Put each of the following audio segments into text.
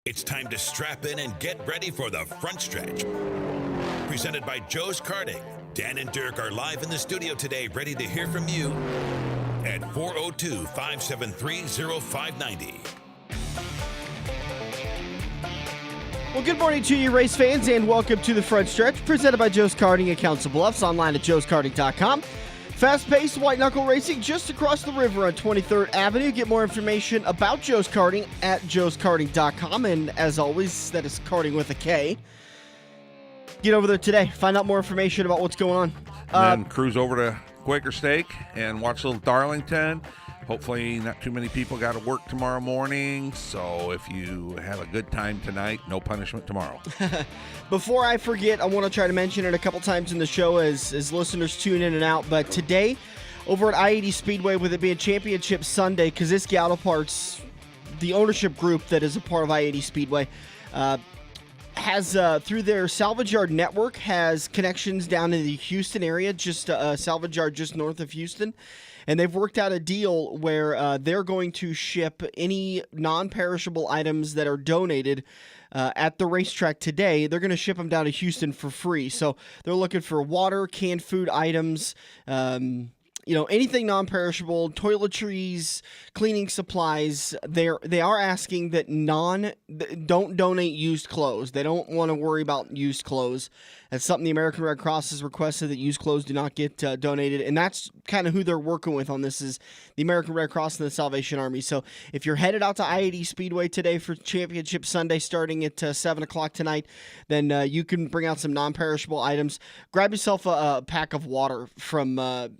It's time to strap in and get ready for the front stretch. Presented by Joe's Karting. Dan and Dirk are live in the studio today, ready to hear from you at 402-573-0590. Well, good morning to you, race fans, and welcome to the front stretch, presented by Joe's Karting at Council Bluffs, online at joeskarting.com. Fast-paced white-knuckle racing just across the river on 23rd Avenue. Get more information about Joe's Karting at joeskarting.com, and as always, that is karting with a K. Get over there today. Find out more information about what's going on. And then cruise over to Quaker Steak and watch a little Darlington. Hopefully not too many people got to work tomorrow morning, so if you have a good time tonight, no punishment tomorrow. Before I forget, I want to try to mention it a couple times in the show as listeners tune in and out, but today over at I-80 Speedway, with it being Championship Sunday, Kaziski Auto Parts, the ownership group that is a part of I-80 Speedway, has, through their salvage yard network, has connections down in the Houston area, just a salvage yard just north of Houston. And they've worked out a deal where they're going to ship any non-perishable items that are donated at the racetrack today. They're going to ship them down to Houston for free. So they're looking for water, canned food items, anything non-perishable, toiletries, cleaning supplies. They are asking that don't donate used clothes. They don't want to worry about used clothes. That's something the American Red Cross has requested, that used clothes do not get donated, and that's kind of who they're working with on this, is the American Red Cross and the Salvation Army. So if you're headed out to I-80 Speedway today for Championship Sunday starting at 7 o'clock tonight, then you can bring out some non-perishable items. Grab yourself a pack of water from a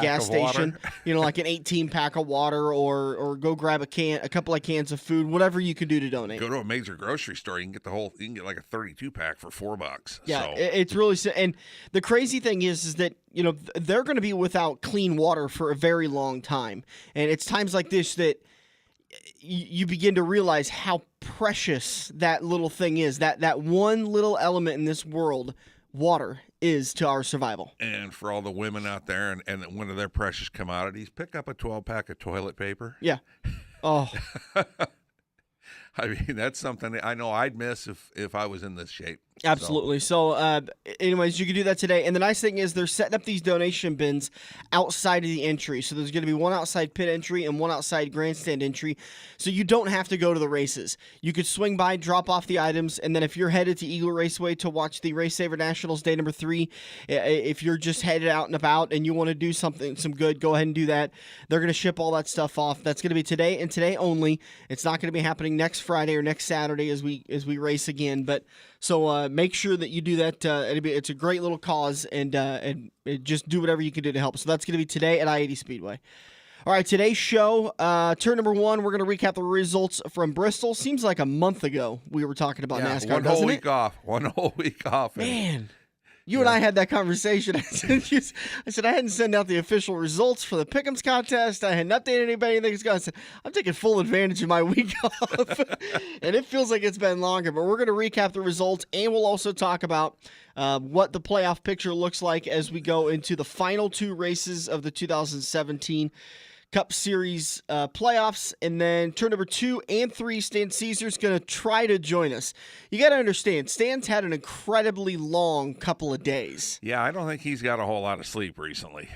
gas station, like an 18-pack of water, or go grab a couple of cans of food, whatever you can do to donate. Go to a major grocery store, you can get like a 32-pack for $4. Yeah, it's really, and the crazy thing is that, they're going to be without clean water for a very long time. And it's times like this that you begin to realize how precious that little thing is, that one little element in this world, water, is to our survival. And for all the women out there and one of their precious commodities, pick up a 12-pack of toilet paper. Yeah. Oh. I mean, that's something I know I'd miss if I was in this shape. Absolutely. So, anyways, you can do that today. And the nice thing is they're setting up these donation bins outside of the entry. So there's going to be one outside pit entry and one outside grandstand entry. So you don't have to go to the races. You could swing by, drop off the items, and then if you're headed to Eagle Raceway to watch the RaceSaver Nationals day number 3, if you're just headed out and about and you want to do some good, go ahead and do that. They're going to ship all that stuff off. That's going to be today and today only. It's not going to be happening next Friday or next Saturday as we race again. But so make sure that you do that. It's a great little cause, and just do whatever you can do to help. So that's going to be today at I-80 Speedway. All right, today's show, turn number 1, we're going to recap the results from Bristol. Seems like a month ago we were talking about NASCAR, one whole week off. One whole week off. Man. You and I had that conversation. I said I hadn't sent out the official results for the Pick'ems contest. I hadn't updated anybody. I said, I'm taking full advantage of my week off. And it feels like it's been longer. But we're going to recap the results, and we'll also talk about what the playoff picture looks like as we go into the final 2 races of the 2017 Cup Series playoffs. And then turn number 2 and 3, Stan Cisar's going to try to join us. You got to understand, Stan's had an incredibly long couple of days. Yeah, I don't think he's got a whole lot of sleep recently.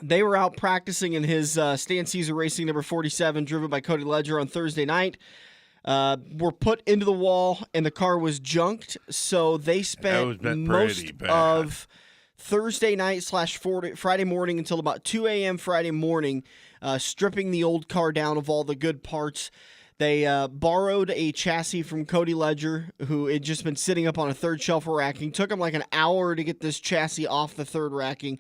They were out practicing in his Stan Cisar Racing number 47, driven by Cody Ledger, on Thursday night. Were put into the wall, and the car was junked. So they spent most of Thursday night / Friday morning until about 2 a.m. Friday morning stripping the old car down of all the good parts. They borrowed a chassis from Cody Ledger, who had just been sitting up on a third shelf of racking. Took him like an hour to get this chassis off the third racking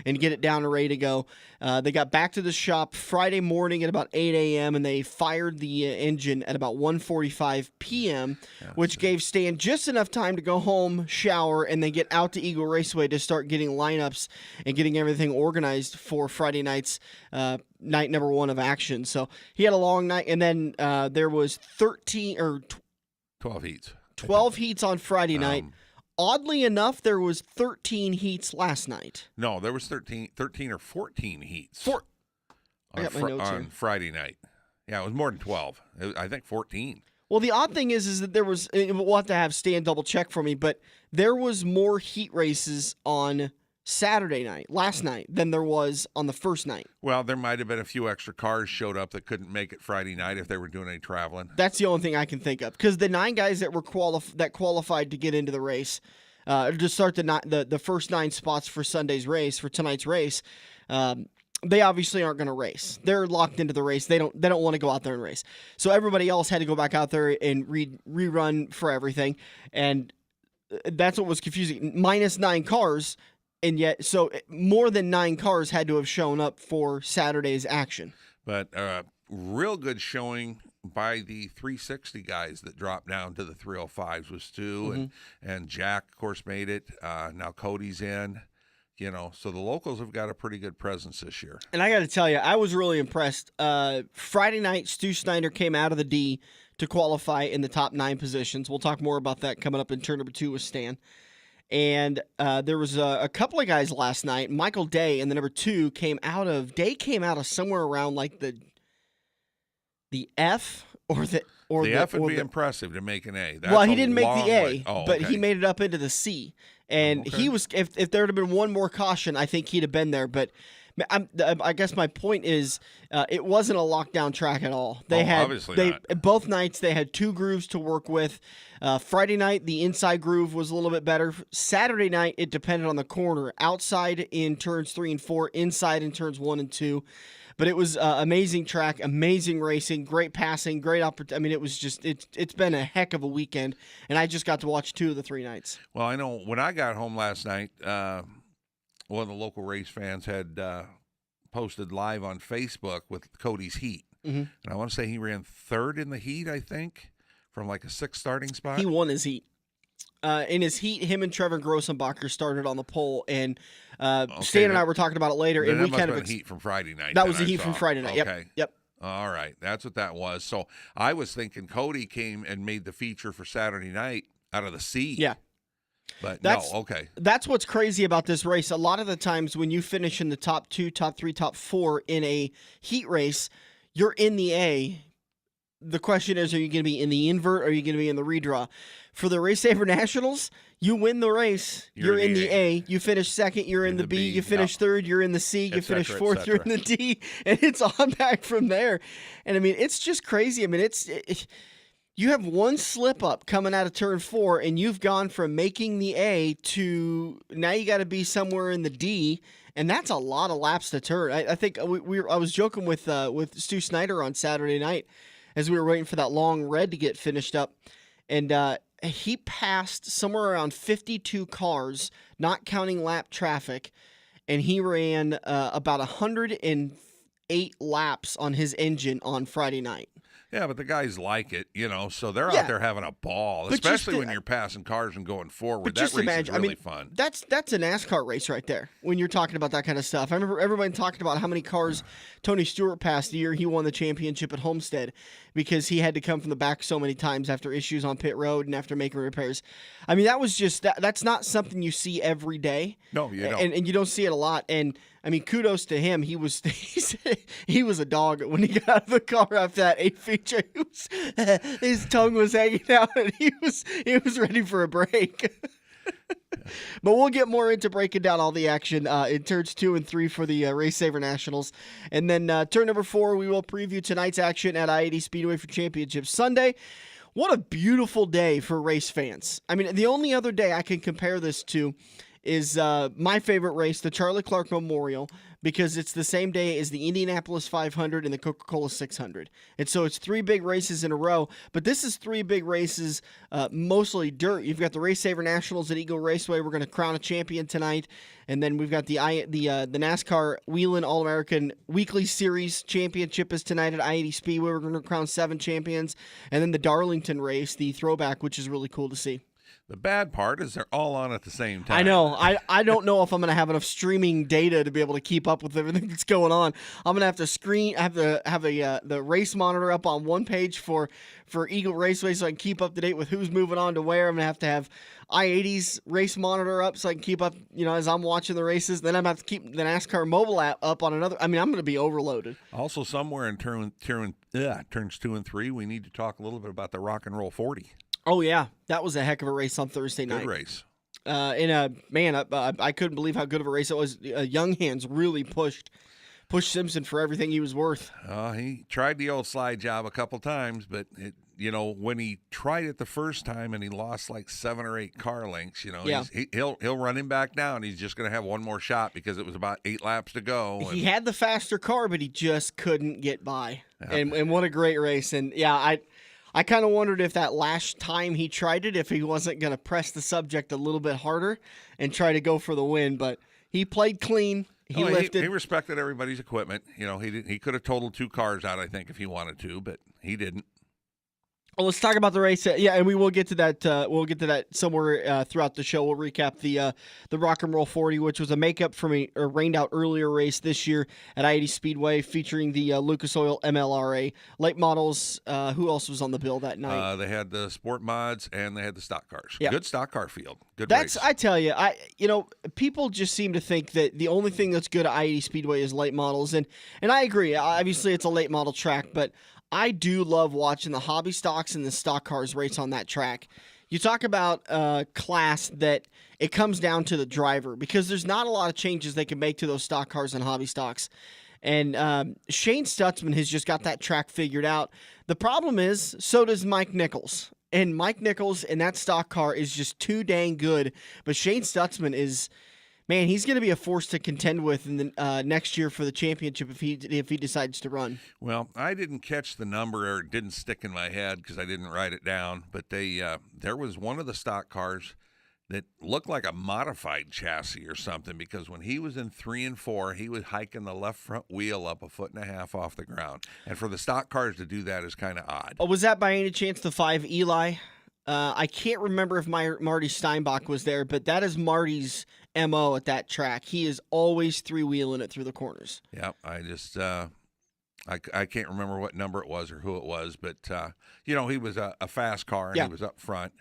and get it down and ready to go. They got back to the shop Friday morning at about 8 a.m., and they fired the engine at about 1:45 p.m., which gave Stan just enough time to go home, shower, and then get out to Eagle Raceway to start getting lineups and getting everything organized for Friday night's night number 1 of action. So he had a long night, and then there was 12 heats. 12 heats on Friday night. Oddly enough, there was 13 heats last night. No, there was 13 or 14 heats. I got my notes on here. Friday night. Yeah, it was more than 12. I think 14. Well, the odd thing is that there was, we'll have to have Stan double check for me, but there was more heat races on Saturday night, last night, than there was on the first night. Well, there might have been a few extra cars showed up that couldn't make it Friday night if they were doing any traveling. That's the only thing I can think of, because the 9 guys that were qualified to get into the race, to start the first 9 spots for Sunday's race, for tonight's race, they obviously aren't going to race. They're locked into the race. They don't want to go out there and race. So everybody else had to go back out there and rerun for everything, and that's what was confusing. Minus 9 cars. And yet, so more than 9 cars had to have shown up for Saturday's action. But real good showing by the 360 guys that dropped down to the 305s was Stu, and Jack, of course, made it. Now Cody's in. So the locals have got a pretty good presence this year. And I got to tell you, I was really impressed. Friday night, Stu Snyder came out of the D to qualify in the top 9 positions. We'll talk more about that coming up in turn number 2 with Stan. And there was a couple of guys last night. Michael Day in the number 2 came out of somewhere around like the F or the F would be impressive to make an A. Well, he didn't make the A, but he made it up into the C. And he was, if there would have been one more caution, I think he'd have been there. But I guess my point is, it wasn't a lockdown track at all. Both nights they had 2 grooves to work with. Friday night the inside groove was a little bit better. Saturday night it depended on the corner. Outside in turns 3 and 4, inside in turns 1 and 2. But it was amazing track, amazing racing, great passing, great opportunity. I mean, it was just it's been a heck of a weekend, and I just got to watch 2 of the 3 nights. Well, I know when I got home last night. One of the local race fans had posted live on Facebook with Cody's heat. And I want to say he ran 3rd in the heat, I think, from like a 6th starting spot. He won his heat. In his heat, him and Trevor Grossenbacher started on the pole, and Stan and I were talking about it later. And we kind of heat from Friday night. That was the heat from Friday night. Okay. Yep. All right, that's what that was. So I was thinking Cody came and made the feature for Saturday night out of the C. Yeah. But okay. That's what's crazy about this race. A lot of the times when you finish in the top 2, top 3, top 4 in a heat race, you're in the A. The question is, are you going to be in the invert or are you going to be in the redraw? For the RaceSaver Nationals, you win the race, you're in the A. You finish 2nd, you're in the B. You finish 3rd, you're in the C. You finish 4th, you're in the D. And it's on back from there. And, I mean, it's just crazy. I mean, you have one slip up coming out of turn 4, and you've gone from making the A to now you got to be somewhere in the D, and that's a lot of laps to turn. I think I was joking with Stu Snyder on Saturday night as we were waiting for that long red to get finished up, and he passed somewhere around 52 cars, not counting lap traffic, and he ran about 108 laps on his engine on Friday night. Yeah, but the guys like it, so they're out there having a ball, especially when you're passing cars and going forward. That race is really fun. That's a NASCAR race right there when you're talking about that kind of stuff. I remember everybody talking about how many cars Tony Stewart passed the year he won the championship at Homestead because he had to come from the back so many times after issues on pit road and after making repairs. I mean, that was just that's not something you see every day. No, you don't. And you don't see it a lot. And I mean, kudos to him. He was a dog when he got out of the car after that 8 feature. His tongue was hanging out, and he was ready for a break. But we'll get more into breaking down all the action in turns 2 and 3 for the RaceSaver Nationals. And then turn number 4, we will preview tonight's action at I-80 Speedway for Championship Sunday. What a beautiful day for race fans. I mean, the only other day I can compare this to is my favorite race, the Charlie Clark Memorial, because it's the same day as the Indianapolis 500 and the Coca-Cola 600. And so it's 3 big races in a row, but this is 3 big races, mostly dirt. You've got the RaceSaver Nationals at Eagle Raceway. We're going to crown a champion tonight. And then we've got the NASCAR Wheeling All-American Weekly Series Championship is tonight at I-80 Speedway. We're going to crown 7 champions. And then the Darlington race, the throwback, which is really cool to see. The bad part is they're all on at the same time. I know. I don't know if I'm going to have enough streaming data to be able to keep up with everything that's going on. I'm going to have to have the race monitor up on one page for Eagle Raceway so I can keep up to date with who's moving on to where. I'm going to have I-80's race monitor up so I can keep up, as I'm watching the races. Then I'm going to have to keep the NASCAR mobile app up on another. I mean, I'm going to be overloaded. Also, somewhere in turns 2 and 3, we need to talk a little bit about the Rock and Roll 40. Oh, yeah. That was a heck of a race on Thursday night. Good race. I couldn't believe how good of a race it was. Young Hands really pushed Simpson for everything he was worth. He tried the old slide job a couple times, but when he tried it the first time and he lost like 7 or 8 car lengths, he'll run him back down. He's just going to have one more shot because it was about 8 laps to go. He had the faster car, but he just couldn't get by. Yeah. And what a great race! And yeah, I kind of wondered if that last time he tried it, if he wasn't going to press the subject a little bit harder and try to go for the win. But he played clean. He lifted. He respected everybody's equipment. He could have totaled 2 cars out, I think, if he wanted to, but he didn't. Well, let's talk about the race. Yeah, and we will get to that. We'll get to that somewhere throughout the show. We'll recap the Rock and Roll 40, which was a makeup from a rained-out earlier race this year at I-80 Speedway, featuring the Lucas Oil MLRA late models. Who else was on the bill that night? They had the sport mods and they had the stock cars. Yeah. Good stock car field. Good race. race. I tell you, people just seem to think that the only thing that's good at I-80 Speedway is late models, and I agree. Obviously, it's a late model track, but I do love watching the hobby stocks and the stock cars race on that track. You talk about class that it comes down to the driver because there's not a lot of changes they can make to those stock cars and hobby stocks. And Shane Stutzman has just got that track figured out. The problem is, so does Mike Nichols. And Mike Nichols in that stock car is just too dang good. But Shane Stutzman is... Man, he's going to be a force to contend with in the next year for the championship if he decides to run. Well, I didn't catch the number, or it didn't stick in my head because I didn't write it down. But there was one of the stock cars that looked like a modified chassis or something, because when he was in 3 and 4, he was hiking the left front wheel up 1.5 feet off the ground. And for the stock cars to do that is kind of odd. Oh, was that by any chance the 5 Eli? I can't remember if Marty Steinbach was there, but that is Marty's MO at that track. He is always 3-wheeling it through the corners. Yeah, I just I can't remember what number it was or who it was, but he was a fast car and he was up front.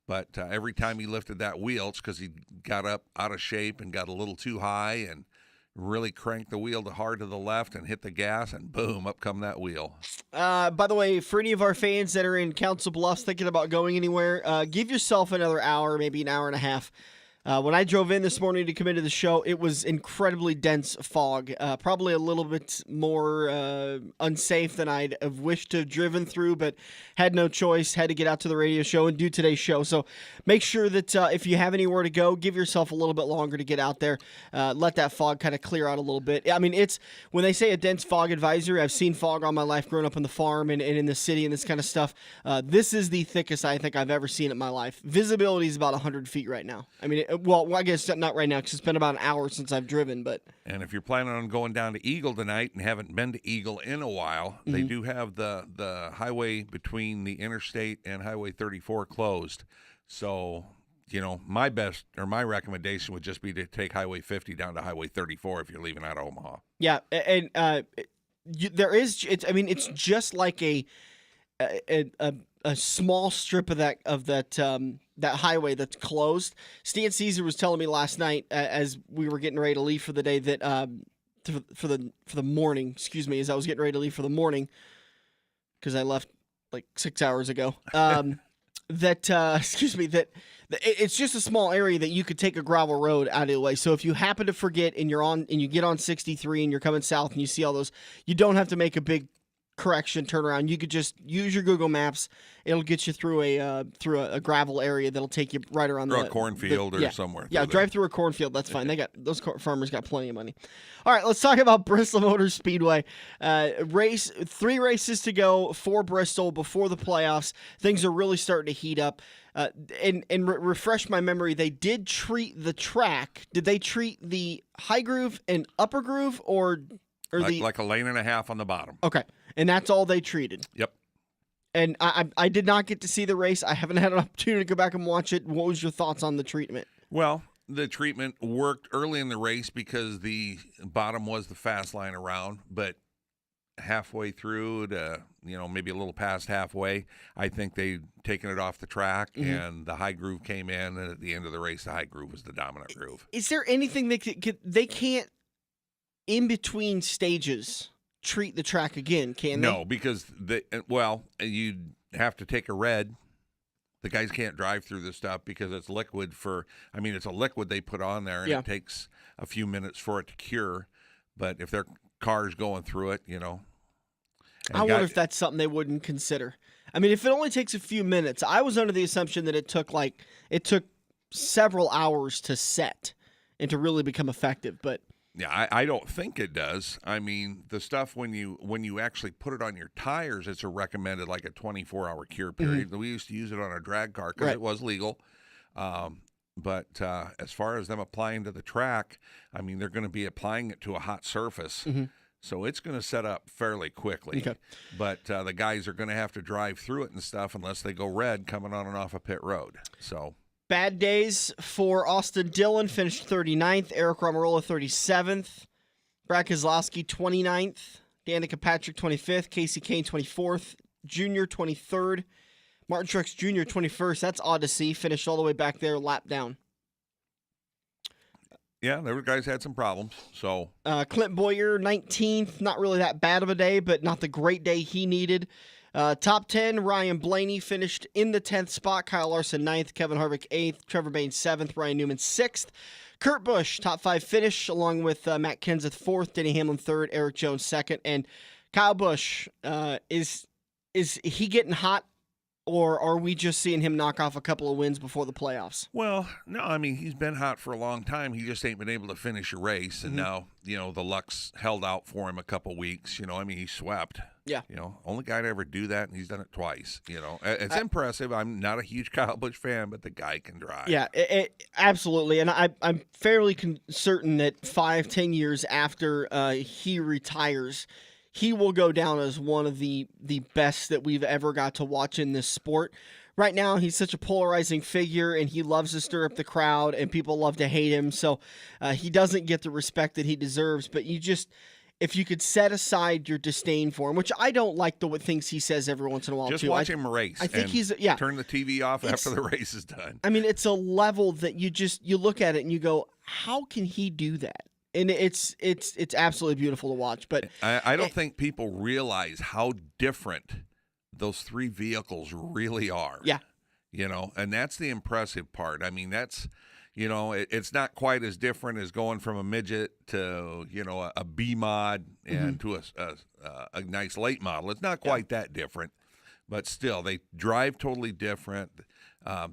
But every time he lifted that wheel, it's because he got up out of shape and got a little too high and really cranked the wheel hard to the left and hit the gas, and boom, up come that wheel. By the way, for any of our fans that are in Council Bluffs thinking about going anywhere, give yourself another hour, maybe an hour and a half. When I drove in this morning to come into the show, it was incredibly dense fog, probably a little bit more unsafe than I'd have wished to have driven through, but had no choice, had to get out to the radio show and do today's show. So make sure that if you have anywhere to go, give yourself a little bit longer to get out there. Let that fog kind of clear out a little bit. I mean, it's when they say a dense fog advisory, I've seen fog all my life growing up on the farm and in the city and this kind of stuff. This is the thickest I think I've ever seen in my life. Visibility is about 100 feet right now. I mean, well, I guess not right now because it's been about an hour since I've driven. But and if you're planning on going down to Eagle tonight and haven't been to Eagle in a while, they do have the highway between the interstate and Highway 34 closed. So, my recommendation would just be to take Highway 50 down to Highway 34 if you're leaving out of Omaha. Yeah, and it's just like a small strip of that highway that's closed. Stan Cisar was telling me last night as we were getting ready to leave for the day that for the morning, excuse me, as I was getting ready to leave for the morning because I left like 6 hours ago. That it's just a small area that you could take a gravel road out of the way. So if you happen to forget and you get on 63 and you're coming south and you see all those, you don't have to make a big correction turnaround. You could just use your Google Maps. It'll get you through a gravel area that'll take you right around a cornfield or somewhere. Yeah, drive through a cornfield. That's fine. Those farmers got plenty of money. All right, let's talk about Bristol Motor Speedway. 3 races to go for Bristol before the playoffs. Things are really starting to heat up. And refresh my memory, they did treat the track. Did they treat the high groove and upper groove or like a lane and a half on the bottom? Okay. And that's all they treated. Yep. And I did not get to see the race. I haven't had an opportunity to go back and watch it. What was your thoughts on the treatment? Well, the treatment worked early in the race because the bottom was the fast line around, but halfway through to, maybe a little past halfway, I think they'd taken it off the track, and the high groove came in, and at the end of the race, the high groove was the dominant groove. Is there anything they can't, in between stages, treat the track again, can they? No, because you'd have to take a red. The guys can't drive through this stuff because it's liquid it's a liquid they put on there, and it takes a few minutes for it to cure. But if their car's going through it, I wonder if that's something they wouldn't consider. I mean, if it only takes a few minutes, I was under the assumption that it took several hours to set and to really become effective, but yeah, I don't think it does. I mean, the stuff when you actually put it on your tires, it's a recommended like a 24-hour cure period. We used to use it on our drag car because it was legal. But as far as them applying to the track, I mean, they're going to be applying it to a hot surface. So it's going to set up fairly quickly. Okay. But the guys are going to have to drive through it and stuff unless they go red coming on and off a pit road. So bad days for Austin Dillon, finished 39th. Eric Romarola, 37th. Brad Keselowski, 29th. Danica Patrick, 25th. Casey Kane, 24th. Junior, 23rd. Martin Truex Jr., 21st. That's odd to see. Finished all the way back there, lap down. Yeah, the guys had some problems. So Clint Boyer, 19th. Not really that bad of a day, but not the great day he needed. Top 10, Ryan Blaney finished in the 10th spot. Kyle Larson, 9th. Kevin Harvick, 8th. Trevor Baynes, 7th. Ryan Newman, 6th. Kurt Busch, top 5 finish, along with Matt Kenseth, 4th. Denny Hamlin, 3rd. Eric Jones, 2nd. And Kyle Busch, is he getting hot? Or are we just seeing him knock off a couple of wins before the playoffs? Well, no, I mean, he's been hot for a long time. He just ain't been able to finish a race. And now, the luck's held out for him a couple weeks. He swept. Yeah. Only guy to ever do that, and he's done it twice. It's impressive. I'm not a huge Kyle Busch fan, but the guy can drive. Yeah, absolutely. And I'm fairly certain that 5-10 years after he retires, he will go down as one of the best that we've ever got to watch in this sport. Right now, he's such a polarizing figure, and he loves to stir up the crowd, and people love to hate him. So he doesn't get the respect that he deserves. But if you could set aside your disdain for him, which I don't like the things he says every once in a while, just too. watch him race. I think turn the TV off after the race is done. I mean, it's a level that you look at it and you go, how can he do that? And it's absolutely beautiful to watch. But I don't think people realize how different those three vehicles really are. Yeah. And that's the impressive part. I mean, that's, it's not quite as different as going from a midget to, a B mod and to a nice late model. It's not quite that different, but still, they drive totally different.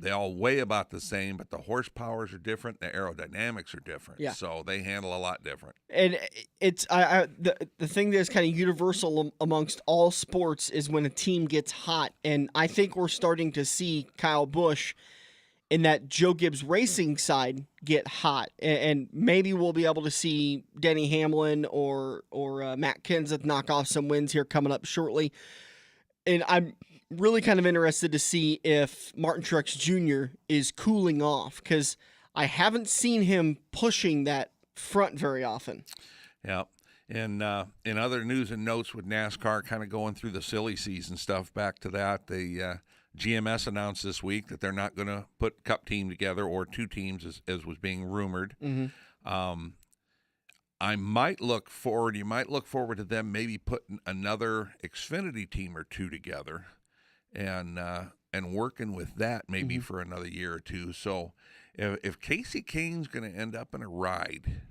They all weigh about the same, but the horsepowers are different. The aerodynamics are different. Yeah. So they handle a lot different. And it's the thing that's kind of universal amongst all sports is when a team gets hot. And I think we're starting to see Kyle Busch in that Joe Gibbs Racing side get hot. And maybe we'll be able to see Denny Hamlin or Matt Kenseth knock off some wins here coming up shortly. And I'm really kind of interested to see if Martin Truex Jr. is cooling off, because I haven't seen him pushing that front very often. Yeah. And in other news and notes with NASCAR kind of going through the silly season stuff, back to that, the GMS announced this week that they're not going to put Cup team together or two teams as was being rumored. I might look forward. You might look forward to them maybe putting another Xfinity team or two together, and working with that maybe for another year or two. So if Casey Kane's going to end up in a ride,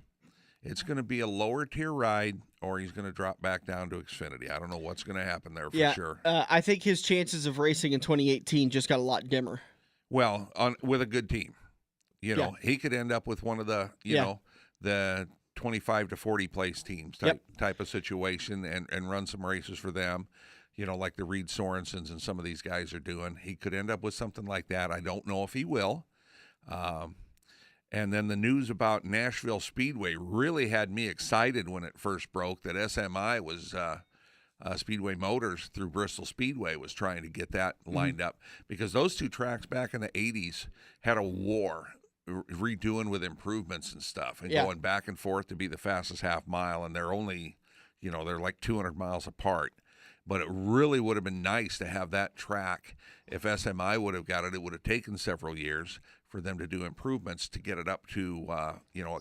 it's going to be a lower tier ride, or he's going to drop back down to Xfinity. I don't know what's going to happen there for sure. I think his chances of racing in 2018 just got a lot dimmer. Well, with a good team, he could end up with one of the the 25 to 40 place teams type of situation and run some races for them, like the Reed Sorensens and some of these guys are doing. He could end up with something like that. I don't know if he will. And then the news about Nashville Speedway really had me excited when it first broke, that SMI was Speedway Motors through Bristol Speedway was trying to get that lined up, because those two tracks back in the 80s had a war redoing with improvements and stuff and going back and forth to be the fastest half mile, and they're only, they're like 200 miles apart. But it really would have been nice to have that track. If SMI would have got it, it would have taken several years for them to do improvements to get it up to, a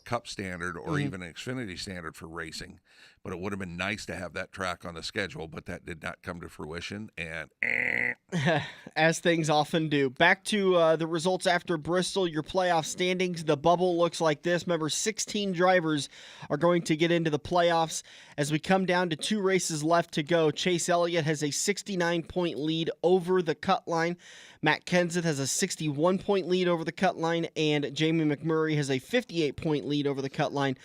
Cup standard or even an Xfinity standard for racing. But it would have been nice to have that track on the schedule, but that did not come to fruition. And as things often do. Back to the results after Bristol, your playoff standings. The bubble looks like this. Remember, 16 drivers are going to get into the playoffs. As we come down to 2 races left to go, Chase Elliott has a 69-point lead over the cut line. Matt Kenseth has a 61-point lead over the cut line, and Jamie McMurray has a 58-point lead over the cut line.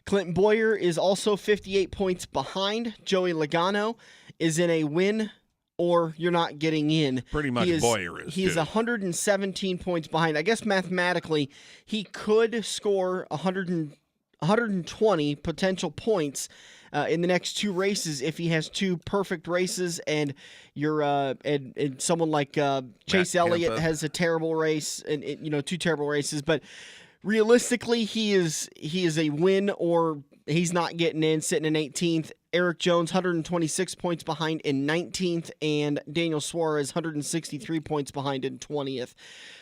Clinton Boyer is also 58 points behind. Joey Logano is in a win or you're not getting in. Pretty much Boyer is, He's 117 points behind. I guess mathematically he could score 120 potential points in the next 2 races if he has 2 perfect races, and you're and someone like Chase Elliott has a terrible race and 2 terrible races, but realistically he is a win or he's not getting in, sitting in 18th. Eric Jones 126 points behind in 19th, and Daniel Suarez 163 points behind in 20th.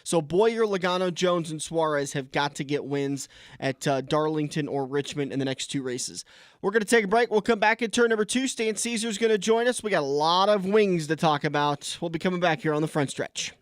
So Boyer, Logano, Jones, and Suarez have got to get wins at Darlington or Richmond in the next 2 races. We're going to take a break. We'll come back in turn number 2. Stan Cisar's going to join us. We got a lot of wings to talk about. We'll be coming back here on the front stretch.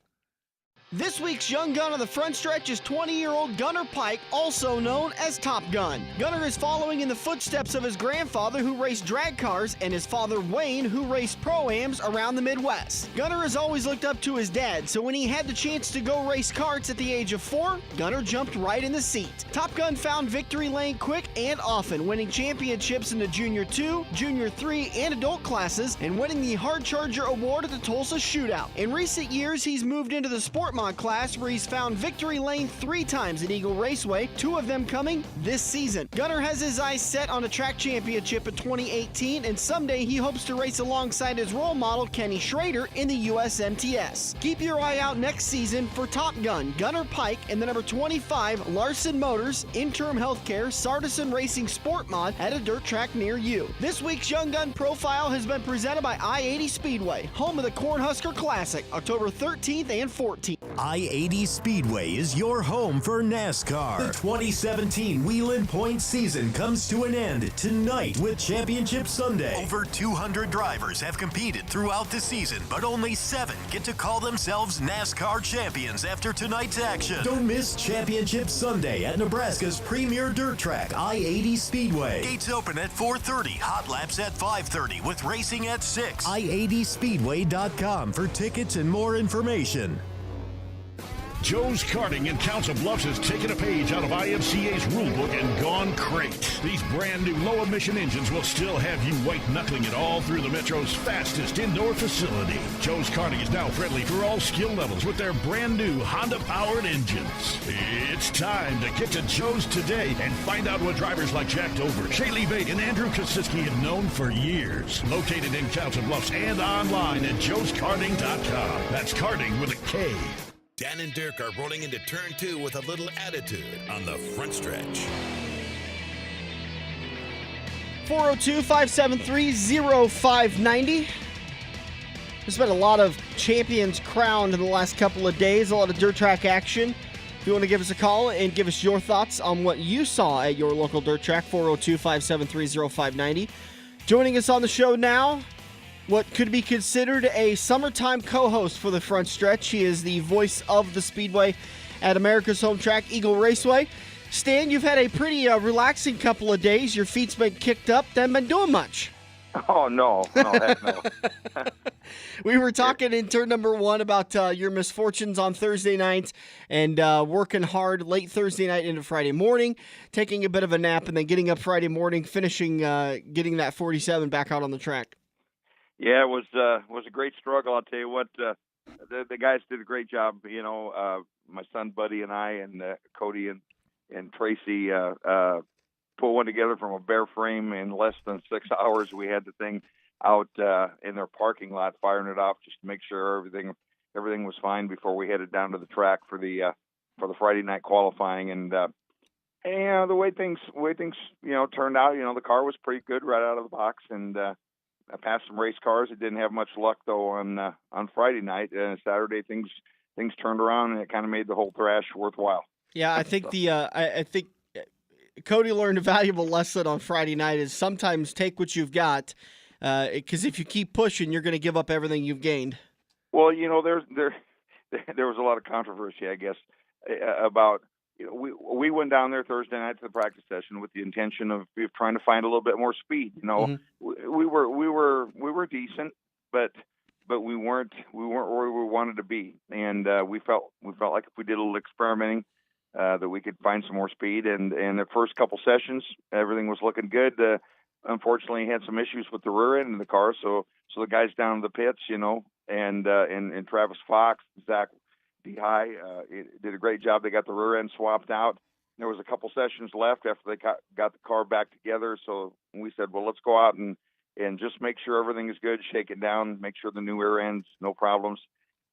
This week's young gun on the front stretch is 20-year-old Gunnar Pike, also known as Top Gun. Gunnar is following in the footsteps of his grandfather, who raced drag cars, and his father Wayne, who raced pro-ams around the Midwest. Gunnar has always looked up to his dad, so when he had the chance to go race karts at the age of 4, Gunnar jumped right in the seat. Top Gun found victory lane quick and often, winning championships in the Junior 2, Junior 3, and adult classes, and winning the Hard Charger Award at the Tulsa Shootout. In recent years, he's moved into the Sport Mod class, where he's found victory lane 3 times at Eagle Raceway, 2 of them coming this season. Gunnar has his eyes set on a track championship in 2018, and someday he hopes to race alongside his role model Kenny Schrader in the USMTS. Keep your eye out next season for Top Gun, Gunnar Pike, and the number 25 Larson Motors, Interim Healthcare, Sardison Racing Sport Mod at a dirt track near you. This week's Young Gun Profile has been presented by I-80 Speedway, home of the Cornhusker Classic, October 13th and 14th. I-80 Speedway is your home for NASCAR. The 2017 Whelen Point season comes to an end tonight with Championship Sunday. Over 200 drivers have competed throughout the season, but only 7 get to call themselves NASCAR champions after tonight's action. Don't miss Championship Sunday at Nebraska's premier dirt track, I-80 Speedway. Gates open at 4:30, hot laps at 5:30, with racing at 6. I-80Speedway.com for tickets and more information. Joe's Karting in Council Bluffs has taken a page out of IMCA's rulebook and gone crate. These brand new low-emission engines will still have you white-knuckling it all through the Metro's fastest indoor facility. Joe's Karting is now friendly for all skill levels with their brand new Honda-powered engines. It's time to get to Joe's today and find out what drivers like Jack Dover, Shaylee Bate, and Andrew Kosiski have known for years. Located in Council Bluffs and online at joeskarting.com. That's karting with a K. Dan and Dirk are rolling into turn 2 with a little attitude on the front stretch. 402-573-0590. There's been a lot of champions crowned in the last couple of days, a lot of dirt track action. If you want to give us a call and give us your thoughts on what you saw at your local dirt track, 402-573-0590. Joining us on the show now, what could be considered a summertime co-host for the front stretch. He is the voice of the Speedway at America's home track, Eagle Raceway. Stan, you've had a pretty relaxing couple of days. Your feet's been kicked up. Haven't been doing much. Oh, no, heck no. We were talking in turn number 1 about your misfortunes on Thursday night and working hard late Thursday night into Friday morning, taking a bit of a nap, and then getting up Friday morning, finishing, getting that 47 back out on the track. Yeah, it was a great struggle. I'll tell you what, the guys did a great job. My son Buddy and I and Cody and Tracy put one together from a bare frame in less than 6 hours. We had the thing out in their parking lot, firing it off just to make sure everything was fine before we headed down to the track for the Friday night qualifying. And the way things turned out, the car was pretty good right out of the box, and I passed some race cars. It didn't have much luck though on Friday night. And Saturday things turned around, and it kind of made the whole thrash worthwhile. Yeah, I think I think Cody learned a valuable lesson on Friday night is sometimes take what you've got, because if you keep pushing, you're going to give up everything you've gained. Well, there was a lot of controversy, I guess, about we went down there Thursday night to the practice session with the intention of trying to find a little bit more speed. We were decent, but we weren't where we wanted to be, and we felt like if we did a little experimenting, that we could find some more speed. And the first couple sessions, everything was looking good. Unfortunately, had some issues with the rear end of the car, so the guys down in the pits, and Travis Fox, Zach D-High, did a great job. They got the rear end swapped out. There was a couple sessions left after they got the car back together, so we said, well, let's go out and just make sure everything is good, shake it down, make sure the new rear end's no problems,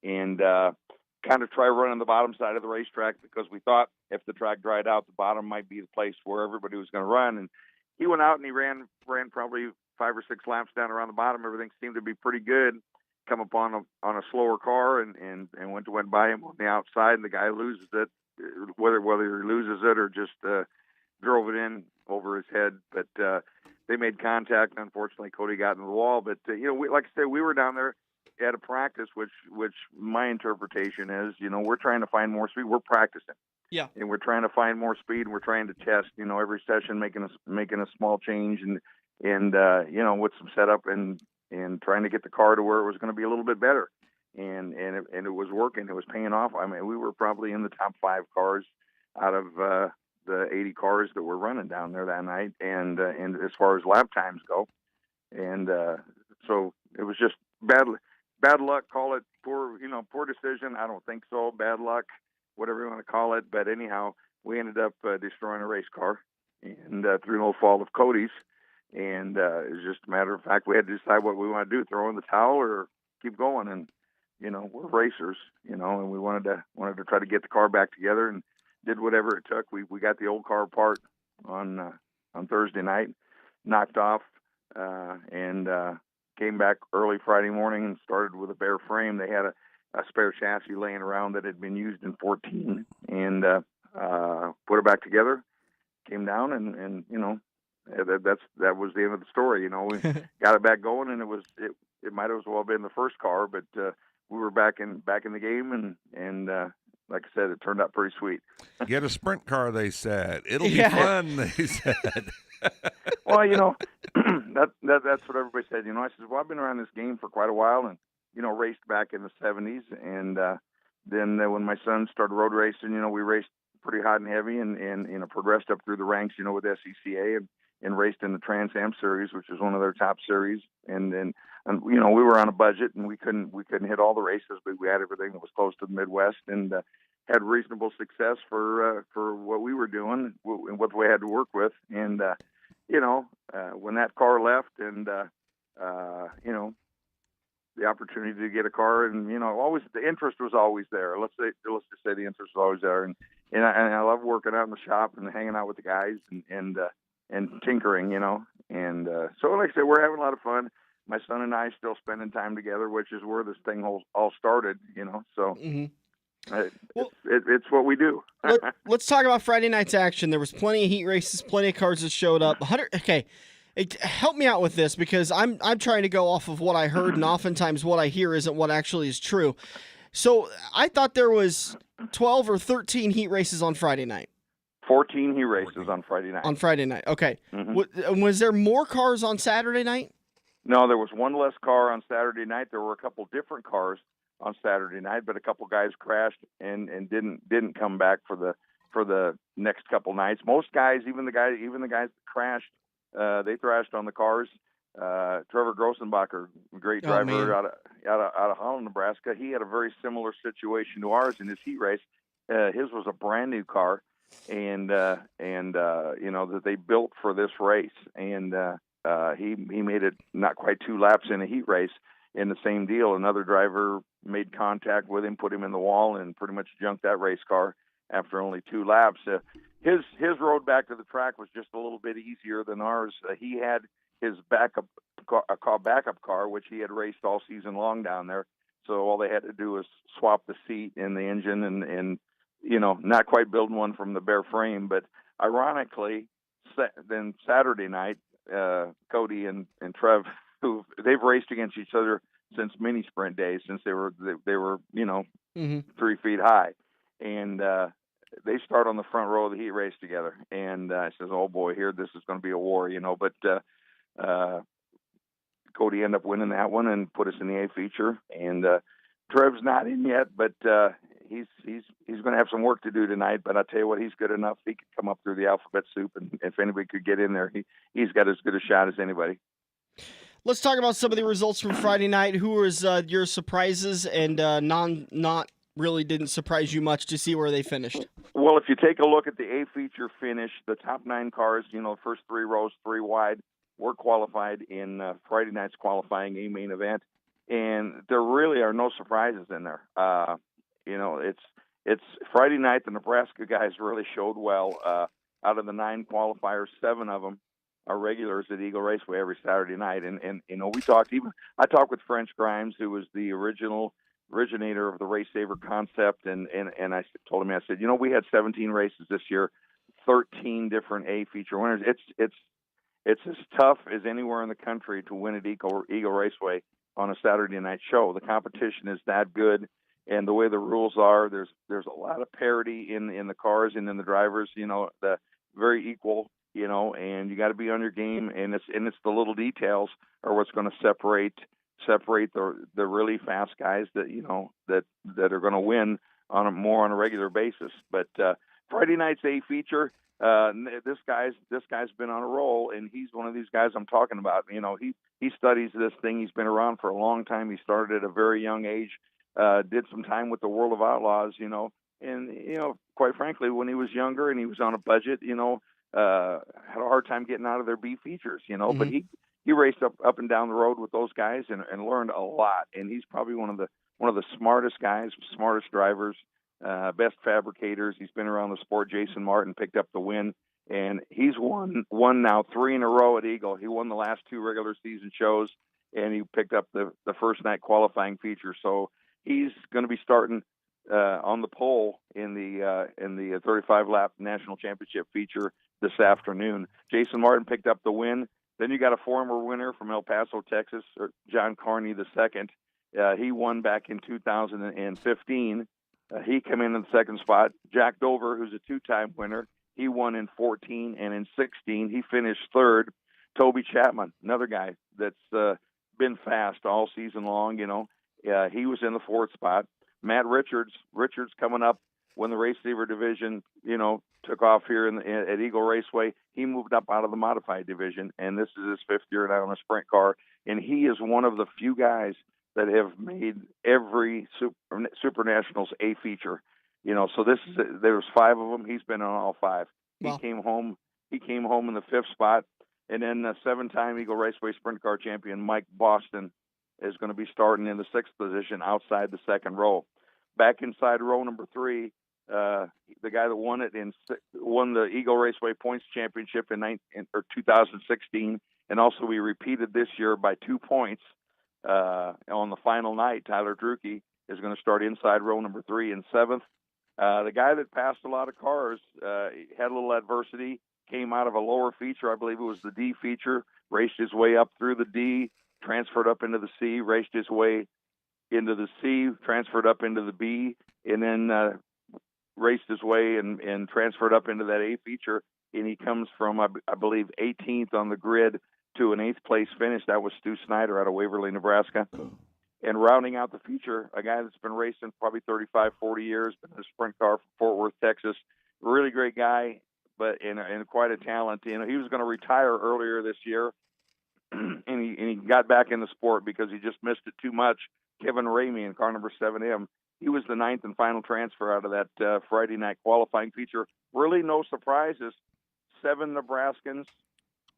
and kind of try running the bottom side of the racetrack, because we thought if the track dried out, the bottom might be the place where everybody was going to run. And he went out and he ran probably 5 or 6 laps down around the bottom. Everything seemed to be pretty good. Come up on a slower car and went by him on the outside, and the guy loses it, whether he loses it or just drove it in over his head. But they made contact. Unfortunately, Cody got in the wall. But like I said, we were down there at a practice, which my interpretation is, we're trying to find more speed. We're practicing, yeah, and we're trying to find more speed. And we're trying to test, every session, making a small change and with some setup and trying to get the car to where it was going to be a little bit better. And it was working. It was paying off. I mean, we were probably in the top 5 cars out of the 80 cars that were running down there that night. And as far as lap times go, and so it was just bad luck. Call it poor decision. I don't think so. Bad luck, whatever you want to call it. But anyhow, we ended up destroying a race car, and through no fault of Cody's. And it was just a matter of fact, we had to decide what we want to do: throw in the towel or keep going. And we're racers, and we wanted to try to get the car back together, and did whatever it took. We got the old car apart on Thursday night, knocked off, and came back early Friday morning and started with a bare frame. They had a spare chassis laying around that had been used in 14, and put it back together. Came down, and that was the end of the story. We got it back going, and it might as well have been the first car, but we were back in the game, and like I said, it turned out pretty sweet. Get a sprint car, they said. It'll be fun, they said. Well, that's what everybody said. I said, well, I've been around this game for quite a while, and raced back in the 70s, and then when my son started road racing, we raced pretty hot and heavy, and progressed up through the ranks, with SCCA, and raced in the Trans Am series, which is one of their top series, and we were on a budget, and we couldn't hit all the races, but we had everything that was close to the Midwest, and had reasonable success for what we were doing and what we had to work with. And when that car left, and the opportunity to get a car, and always the interest was always there. Let's just say the interest was always there, and I love working out in the shop and hanging out with the guys and tinkering, and so like I said, we're having a lot of fun. My son and I still spending time together, which is where this thing all started, so it's what we do. Let's talk about Friday night's action. There was plenty of heat races, plenty of cars that showed up. Okay, help me out with this, because I'm trying to go off of what I heard, and oftentimes what I hear isn't what actually is true. So I thought there was 12 or 13 heat races on Friday night. 14 heat races on Friday night. On Friday night, okay. Mm-hmm. Was there more cars on Saturday night? No, there was one less car on Saturday night. There were a couple different cars on Saturday night, but a couple guys crashed and didn't come back for the next couple nights. Most guys, even the guys that crashed, they thrashed on the cars. Trevor Grossenbacher, great driver out of Holland, Nebraska. He had a very similar situation to ours in his heat race. His was a brand new car, and that they built for this race, and He made it not quite 2 laps in a heat race. In the same deal, another driver made contact with him, put him in the wall, and pretty much junked that race car after only 2 laps. His road back to the track was just a little bit easier than ours. He had his backup car, which he had raced all season long down there. So all they had to do was swap the seat and the engine, and not quite building one from the bare frame. But ironically, then Saturday night, Cody and Trev, who they've raced against each other since mini sprint days, since they were 3 feet high, and they start on the front row of the heat race together. And I says, "Oh boy, here this is going to be a war," But Cody ended up winning that one and put us in the A feature. And Trev's not in yet, but he's going to have some work to do tonight. But I tell you what, he's good enough. He could come up through the alphabet soup, and if anybody could get in there, he's got as good a shot as anybody. Let's talk about some of the results from Friday night. Who was your surprises and not really didn't surprise you much to see where they finished? Well, if you take a look at the A feature finish, the top 9 cars, first 3 rows, 3 wide, were qualified in Friday night's qualifying A main event, and there really are no surprises in there. It's Friday night. The Nebraska guys really showed well. Out of the 9 qualifiers, 7 of them are regulars at Eagle Raceway every Saturday night. And I talked with French Grimes, who was the originator of the RaceSaver concept, and I told him, I said, we had 17 races this year, 13 different A feature winners. It's as tough as anywhere in the country to win at Eagle Raceway on a Saturday night show. The competition is that good, and the way the rules are, there's a lot of parity in the cars and in the drivers. The very equal. And you got to be on your game, and it's the little details are what's going to separate the really fast guys that are going to win on a regular basis. But Friday night's A feature, this guy's been on a roll, and he's one of these guys I'm talking about. He studies this thing. He's been around for a long time. He started at a very young age, did some time with the World of Outlaws, and quite frankly, when he was younger and he was on a budget, had a hard time getting out of their B features, Mm-hmm. But he raced up and down the road with those guys and learned a lot. And he's probably one of the smartest guys, smartest drivers, best fabricators. He's been around the sport. Jason Martin picked up the win, and he's won now 3 in a row at Eagle. He won the last 2 regular season shows, and he picked up the first night qualifying feature. So he's going to be starting on the pole in the 35 lap national championship feature this afternoon. Jason Martin picked up the win. Then you got a former winner from El Paso, Texas, John Carney II. He won back in 2015. He came in the second spot. Jack Dover, who's a 2-time winner, he won in 14 and in 16. He finished third. Toby Chapman, another guy that's been fast all season long. He was in the 4th spot. Matt Richards coming up when the RaceSaver division, took off here at Eagle Raceway. He moved up out of the modified division, and this is his 5th year now in a sprint car. And he is one of the few guys that have made every Super Nationals A feature. So there's 5 of them. He's been on all 5. Wow. He came home in the 5th spot, and then 7-time Eagle Raceway sprint car champion Mike Boston is going to be starting in the 6th position outside the 2nd row. Back inside row number 3, the guy that won the Eagle Raceway Points Championship in 2016, and also we repeated this year by 2 points on the final night. Tyler Drucke is going to start inside row number 3 in 7th. The guy that passed a lot of cars had a little adversity, came out of a lower feature. I believe it was the D feature, raced his way up through the D, transferred up into the C, raced his way into the C, transferred up into the B, and then raced his way and transferred up into that A feature. And he comes from, I believe, 18th on the grid to an 8th place finish. That was Stu Snyder out of Waverly, Nebraska. And rounding out the feature, a guy that's been racing probably 35, 40 years, been in a sprint car from Fort Worth, Texas. Really great guy, but and quite a talent. He was going to retire earlier this year, and he got back in the sport because he just missed it too much. Kevin Ramey in car number 7M. He was the 9th and final transfer out of that Friday night qualifying feature. Really no surprises. 7 Nebraskans,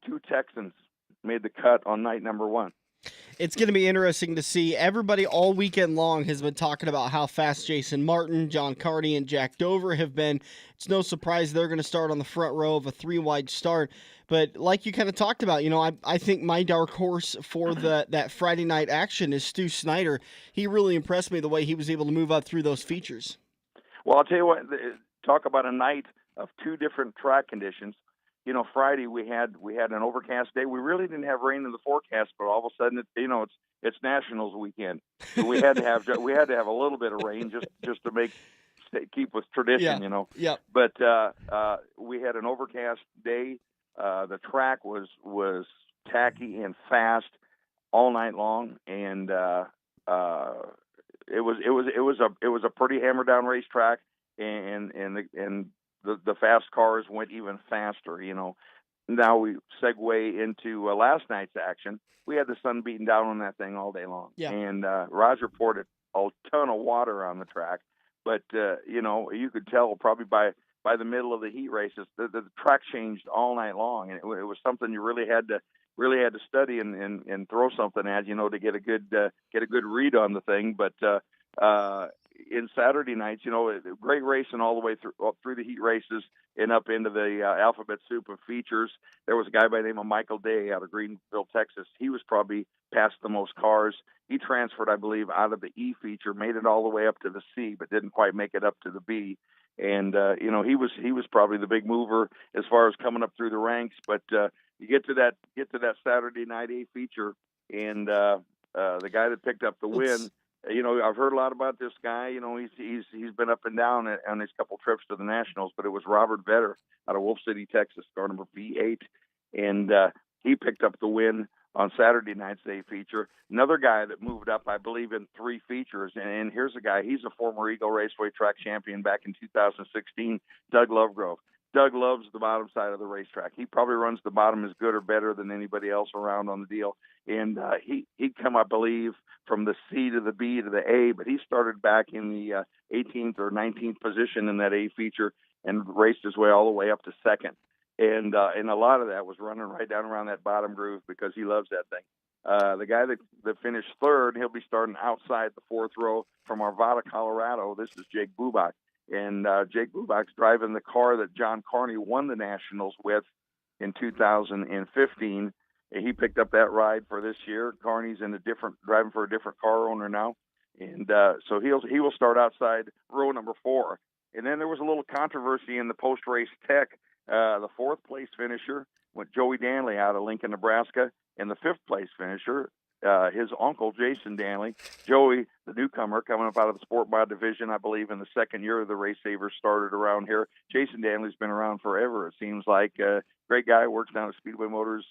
2 Texans. made the cut on night number 1. It's going to be interesting to see. Everybody all weekend long has been talking about how fast Jason Martin, John Carney, and Jack Dover have been. It's no surprise they're going to start on the front row of a 3-wide start. But like you kind of talked about, I think my dark horse for that Friday night action is Stu Snyder. He really impressed me the way he was able to move up through those features. Well, I'll tell you what, talk about a night of 2 different track conditions. Friday we had an overcast day. We really didn't have rain in the forecast, but all of a sudden, it's Nationals weekend. So we had to have a little bit of rain just to keep with tradition, Yeah. But we had an overcast day. The track was tacky and fast all night long, and it was a pretty hammer down racetrack, and the fast cars went even faster. Now we segue into last night's action. We had the sun beating down on that thing all day long, and Roger poured a ton of water on the track. But you could tell probably by the middle of the heat races, the track changed all night long, and it was something you really had to study and throw something at, to get a good read on the thing. But in Saturday nights, great racing all the way through the heat races and up into the alphabet soup of features. There was a guy by the name of Michael Day out of Greenville, Texas. He was probably past the most cars. He transferred, I believe, out of the E feature, made it all the way up to the C, but didn't quite make it up to the B. And he was probably the big mover as far as coming up through the ranks. But you get to that Saturday night A feature, and the guy that picked up the win. I've heard a lot about this guy. He's been up and down on his couple trips to the Nationals, but it was Robert Vetter out of Wolf City, Texas, car number V8, and he picked up the win on Saturday night's A feature. Another guy that moved up, I believe, in 3 features, and here's a guy. He's a former Eagle Raceway track champion back in 2016, Doug Lovegrove. Doug loves the bottom side of the racetrack. He probably runs the bottom as good or better than anybody else around on the deal. And he'd come, I believe, from the C to the B to the A, but he started back in the 18th or 19th position in that A feature and raced his way all the way up to second. And a lot of that was running right down around that bottom groove because he loves that thing. The guy that finished third, he'll be starting outside the 4th row from Arvada, Colorado. This is Jake Bubach. And Jake Bubach's driving the car that John Carney won the Nationals with in 2015. He picked up that ride for this year. Carney's driving for a different car owner now, and so he will start outside row number 4. And then there was a little controversy in the post-race tech. The 4th place finisher went Joey Danley out of Lincoln, Nebraska, and the 5th place finisher, his uncle, Jason Danley. Joey, the newcomer, coming up out of the Sport Mod division, I believe in the 2nd year of the RaceSaver started around here. Jason Danley's been around forever, it seems like. Great guy, works down at Speedway Motors,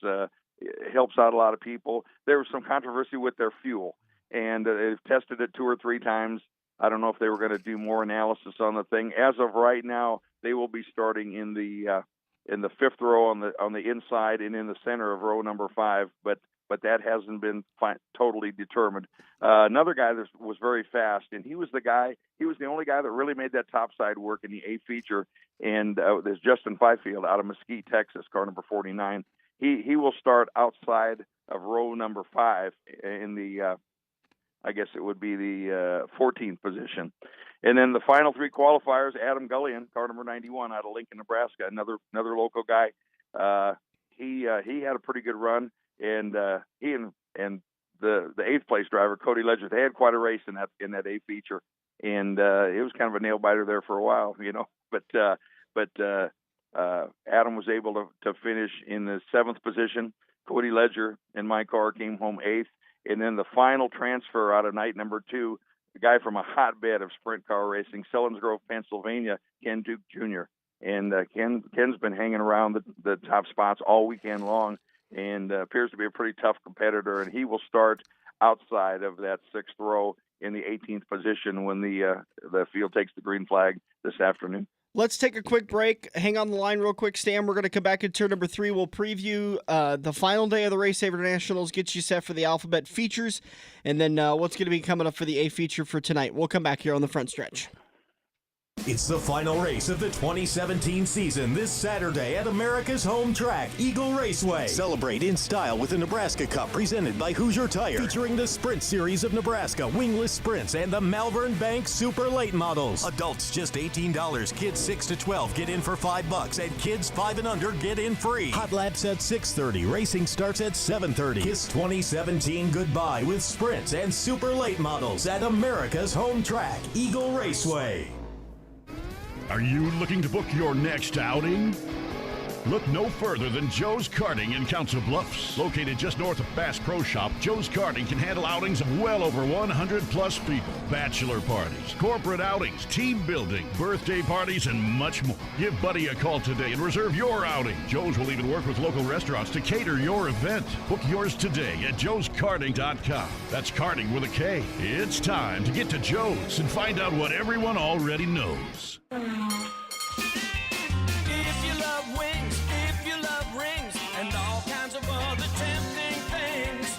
helps out a lot of people. There was some controversy with their fuel, and they've tested it 2 or 3 times. I don't know if they were going to do more analysis on the thing. As of right now, they will be starting in the 5th row on the inside and in the center of row number 5, but that hasn't been totally determined. Another guy that was very fast, and he was the only guy that really made that top side work in the A feature, and there's Justin Fifield out of Mesquite, Texas, car number 49. He will start outside of row number 5 in the, I guess it would be the 14th position. And then the final 3 qualifiers, Adam Gullion, car number 91 out of Lincoln, Nebraska, another local guy. He had a pretty good run. And he and the 8th place driver, Cody Ledger, they had quite a race in that A feature, and it was kind of a nail biter there for a while, But Adam was able to finish in the 7th position. Cody Ledger and my car came home 8th, and then the final transfer out of night number 2, the guy from a hotbed of sprint car racing, Selinsgrove, Pennsylvania, Ken Duke Jr. And Ken's been hanging around the top spots all weekend long, and appears to be a pretty tough competitor, and he will start outside of that 6th row in the 18th position when the field takes the green flag this afternoon. Let's take a quick break. Hang on the line real quick, Stan. We're going to come back in turn number 3. We'll preview the final day of the RaceSaver Nationals, get you set for the alphabet features, and then what's going to be coming up for the A feature for tonight. We'll come back here on the front stretch. It's the final race of the 2017 season this Saturday at America's home track, Eagle Raceway. Celebrate in style with the Nebraska Cup presented by Hoosier Tire, featuring the Sprint Series of Nebraska wingless sprints and the Malvern Bank Super Late models. Adults just $18, kids 6 to 12 get in for $5, and kids 5 and under get in free. Hot laps at 6:30. Racing starts at 7:30. Kiss 2017 goodbye with sprints and super late models at America's home track, Eagle Raceway. Are you looking to book your next outing? Look no further than Joe's Karting in Council Bluffs. Located just north of Bass Pro Shop, Joe's Karting can handle outings of well over 100 plus people. Bachelor parties, corporate outings, team building, birthday parties, and much more. Give Buddy a call today and reserve your outing. Joe's will even work with local restaurants to cater your event. Book yours today at joeskarting.com. That's karting with a K. It's time to get to Joe's and find out what everyone already knows. If you love wings, if you love rings, and all kinds of other tempting things,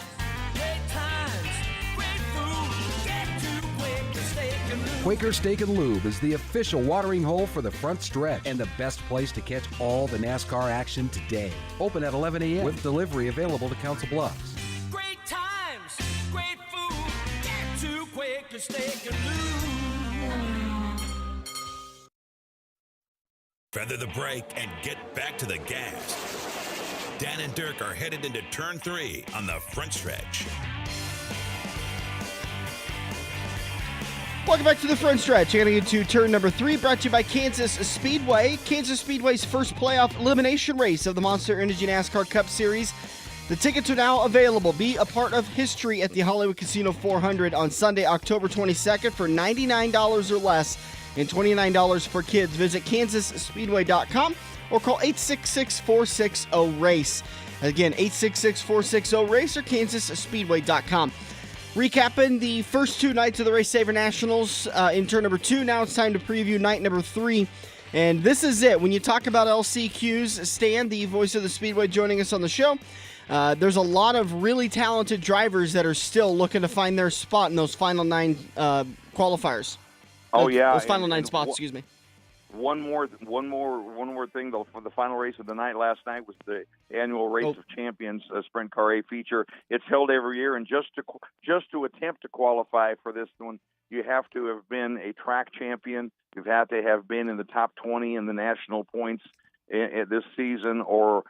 great times, great food, get to Quaker Steak and Lube. Quaker Steak and Lube is the official watering hole for the front stretch and the best place to catch all the NASCAR action today. Open at 11 a.m. with delivery available to Council Bluffs. Great times, great food, get to Quaker Steak and Lube. Feather the brake and get back to the gas. Dan and Dirk are headed into turn 3 on the front stretch. Welcome back to the front stretch. You're going to get to turn number 3, brought to you by Kansas Speedway. Kansas Speedway's first playoff elimination race of the Monster Energy NASCAR Cup Series. The tickets are now available. Be a part of history at the Hollywood Casino 400 on Sunday, October 22nd for $99 or less and $29 for kids. Visit kansasspeedway.com or call 866-460-RACE. Again, 866-460-RACE or kansasspeedway.com. Recapping the first 2 nights of the RaceSaver Nationals in turn number 2. Now it's time to preview night number 3. And this is it. When you talk about LCQs, Stan, the voice of the Speedway, joining us on the show. There's a lot of really talented drivers that are still looking to find their spot in those final 9 qualifiers. Oh yeah, those final 9 spots. Excuse me. One more thing though. For the final race of the night last night was the annual Race of Champions Sprint Car A feature. It's held every year, and just to attempt to qualify for this one, you have to have been a track champion. You have to have been in the top 20 in the national points this season, or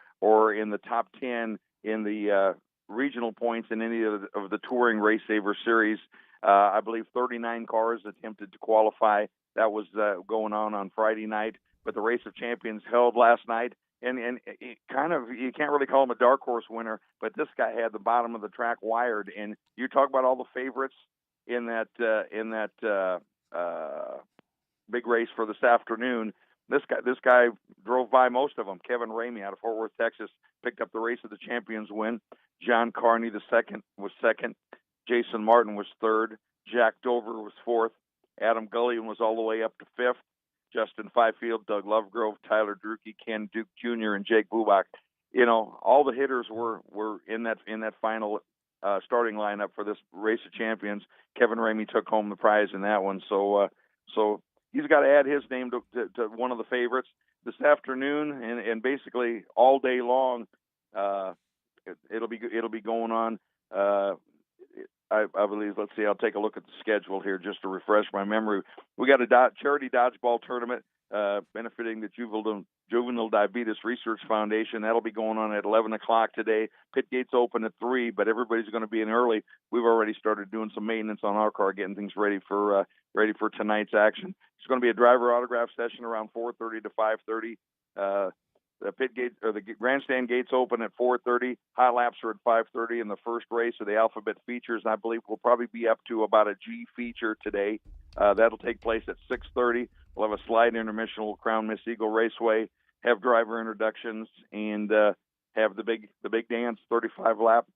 in the top 10 in the regional points in any of the touring RaceSaver series. I believe 39 cars attempted to qualify. That was going on Friday night, but the Race of Champions held last night, and it kind of, you can't really call him a dark horse winner, but this guy had the bottom of the track wired. And you talk about all the favorites in that big race for this afternoon. This guy drove by most of them. Kevin Ramey out of Fort Worth, Texas, picked up the Race of the Champions win. John Carney was second. Jason Martin was third. Jack Dover was fourth. Adam Gullion was all the way up to fifth. Justin Fifield, Doug Lovegrove, Tyler Drucke, Ken Duke Jr., and Jake Bubach. You know, all the hitters were in that final starting lineup for this Race of Champions. Kevin Ramey took home the prize in that one. So he's got to add his name to one of the favorites this afternoon, and basically all day long. It'll be going on. I believe. Let's see. I'll take a look at the schedule here just to refresh my memory. We got a charity dodgeball tournament benefiting the Juvenile Diabetes Research Foundation. That'll be going on at 11 o'clock today. Pit gates open at 3, but everybody's going to be in early. We've already started doing some maintenance on our car, getting things ready for tonight's action. It's going to be a driver autograph session around 4:30 to 5:30. The pit gate or the grandstand gates open at 4:30. Hot laps are at 5:30, and the first race of the Alphabet Features, I believe, will probably be up to about a G feature today. That'll take place at 6:30. We'll have a slide intermission. We'll crown Miss Eagle Raceway, have driver introductions, and have the big dance. 35 lap,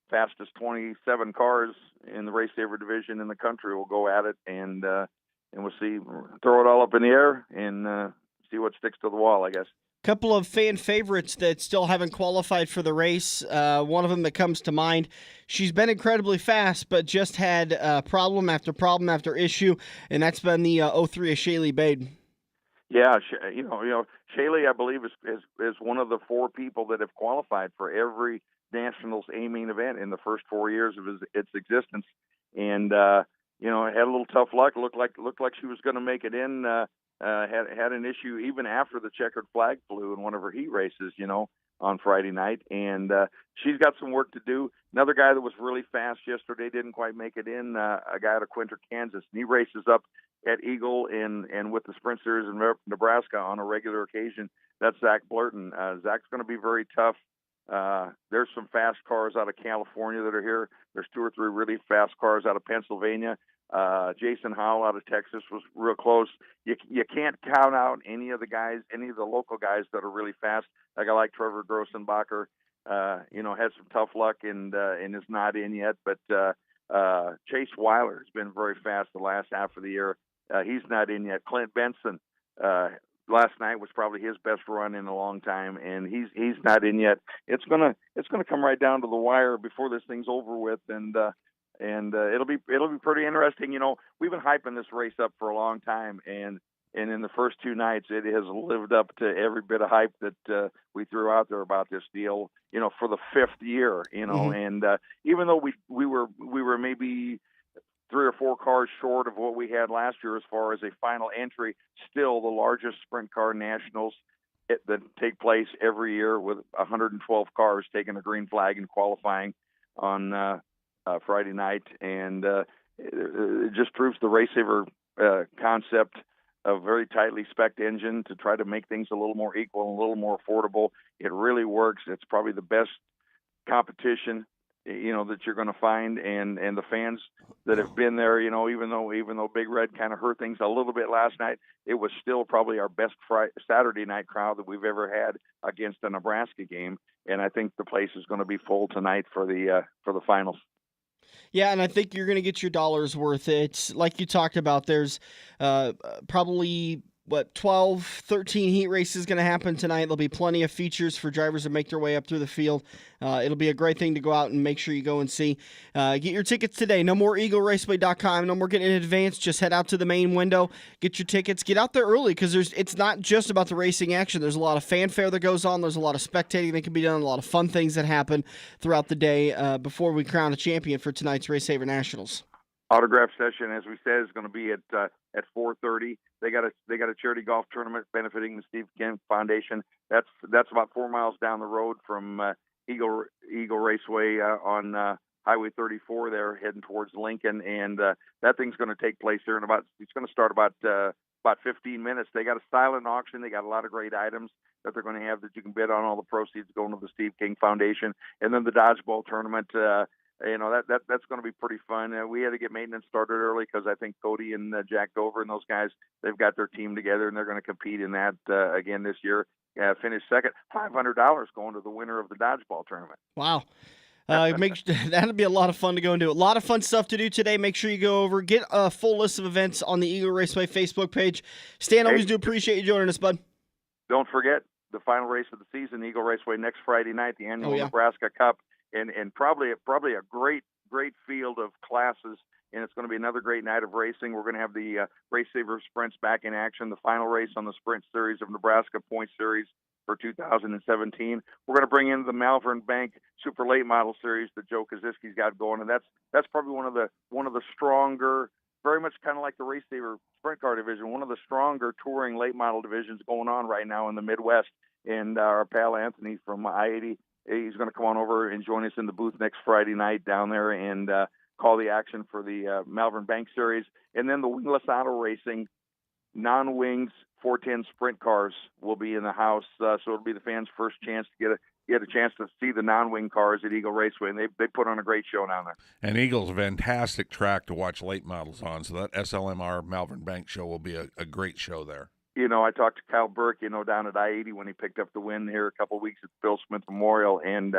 fastest 27 cars in the RaceSaver division in the country will go at it, and we'll see. Throw it all up in the air and see what sticks to the wall, I guess. Couple of fan favorites that still haven't qualified for the race. One of them that comes to mind, she's been incredibly fast, but just had problem after issue, and that's been the 03 of Shaylee Bade. Yeah, Shaylee, I believe, is one of the 4 people that have qualified for every Nationals A-main event in the first 4 years of its existence, and had a little tough luck. Looked like she was going to make it in. Had an issue even after the checkered flag flew in one of her heat races, on Friday night, and she's got some work to do. Another guy that was really fast yesterday didn't quite make it in. A guy out of Quinter, Kansas, and he races up at Eagle and with the Sprint Series in Nebraska on a regular occasion. That's Zach Blurton. Zach's going to be very tough. There's some fast cars out of California that are here. There's 2 or 3 really fast cars out of Pennsylvania. Jason Howell out of Texas was real close. You can't count out any of the local guys that are really fast. Like I like Trevor Grossenbacher, had some tough luck and is not in yet. But Chase Weiler has been very fast the last half of the year. He's not in yet. Clint Benson, last night was probably his best run in a long time, and he's not in yet. It's gonna come right down to the wire before this thing's over with, and it'll be pretty interesting. We've been hyping this race up for a long time, and in the first 2 nights, it has lived up to every bit of hype that we threw out there about this deal. For the 5th year. And even though we were maybe 3 or 4 cars short of what we had last year as far as a final entry, still the largest sprint car nationals that take place every year, with 112 cars taking a green flag and qualifying on Friday night. And it just proves the RaceSaver concept, a very tightly spec'd engine to try to make things a little more equal and a little more affordable. It really works. It's probably the best competition that you're going to find, and the fans that have been there, even though Big Red kind of hurt things a little bit last night, it was still probably our best Saturday night crowd that we've ever had against a Nebraska game, and I think the place is going to be full tonight for the finals. Yeah, and I think you're going to get your dollar's worth. It's like you talked about, there's probably 12, 13 heat races going to happen tonight. There'll be plenty of features for drivers to make their way up through the field. It'll be a great thing to go out and make sure you go and see. Get your tickets today. No more EagleRaceway.com. No more getting in advance. Just head out to the main window. Get your tickets. Get out there early, because it's not just about the racing action. There's a lot of fanfare that goes on. There's a lot of spectating that can be done. A lot of fun things that happen throughout the day before we crown a champion for tonight's RaceSaver Nationals. Autograph session, as we said, is going to be at 4:30. They got a charity golf tournament benefiting the Steve King Foundation. That's about 4 miles down the road from Eagle Raceway on Highway 34. There, heading towards Lincoln, and that thing's going to take place here it's going to start about 15 minutes. They got a silent auction. They got a lot of great items that they're going to have that you can bid on. All the proceeds going to the Steve King Foundation, and then the dodgeball tournament. That's going to be pretty fun. We had to get maintenance started early because I think Cody and Jack Dover and those guys, they've got their team together, and they're going to compete in that again this year. Finish second. $500 going to the winner of the dodgeball tournament. Wow. That'll be a lot of fun to go and do. A lot of fun stuff to do today. Make sure you go over, get a full list of events on the Eagle Raceway Facebook page. Stan, always do appreciate you joining us, bud. Don't forget the final race of the season, Eagle Raceway, next Friday night, the annual Nebraska Cup. And probably a great field of classes, and it's going to be another great night of racing. We're going to have the RaceSaver Sprints back in action, the final race on the Sprint Series of Nebraska Point Series for 2017. We're going to bring in the Malvern Bank Super Late Model Series that Joe Kaczynski's got going, and that's probably one of the stronger, very much kind of like the RaceSaver Sprint Car division, one of the stronger touring late model divisions going on right now in the Midwest. And our pal Anthony from I-80. He's going to come on over and join us in the booth next Friday night down there and call the action for the Malvern Bank Series. And then the wingless auto racing, non-wings 410 sprint cars will be in the house. So it'll be the fans' first chance to get a chance to see the non-wing cars at Eagle Raceway. And they put on a great show down there. And Eagle's a fantastic track to watch late models on. So that SLMR Malvern Bank show will be a great show there. I talked to Kyle Burke, down at I-80 when he picked up the win here a couple of weeks at Bill Smith Memorial, and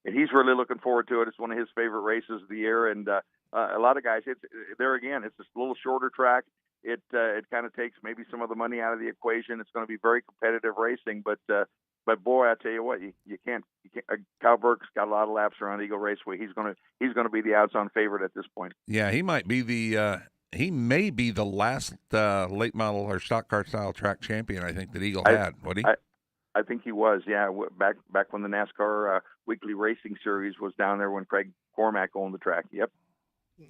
he's really looking forward to it. It's one of his favorite races of the year, and a lot of guys, it's just a little shorter track. It kind of takes maybe some of the money out of the equation. It's going to be very competitive racing, but boy, I tell you what, you can't. Kyle Burke's got a lot of laps around Eagle Raceway. He's going to be the odds-on favorite at this point. Yeah, he might be the He may be the last late model or stock car style track champion I think that Eagle had. Would he? I think he was. Yeah, back when the NASCAR Weekly Racing Series was down there when Craig Cormack owned the track. Yep.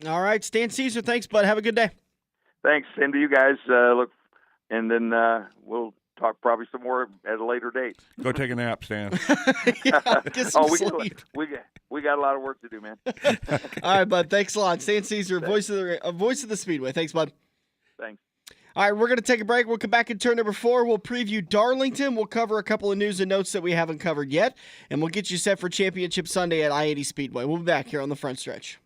All right, Stan Cisar, thanks, bud. Have a good day. Thanks, and to you guys. Look, and then we'll talk probably some more at a later date. Go take a nap, Stan. Get some sleep. We got a lot of work to do, man. All right, bud. Thanks a lot. Stan Cisar, voice of the Speedway. Thanks, bud. Thanks. All right, we're going to take a break. We'll come back in turn number 4. We'll preview Darlington. We'll cover a couple of news and notes that we haven't covered yet, and we'll get you set for Championship Sunday at I-80 Speedway. We'll be back here on the front stretch.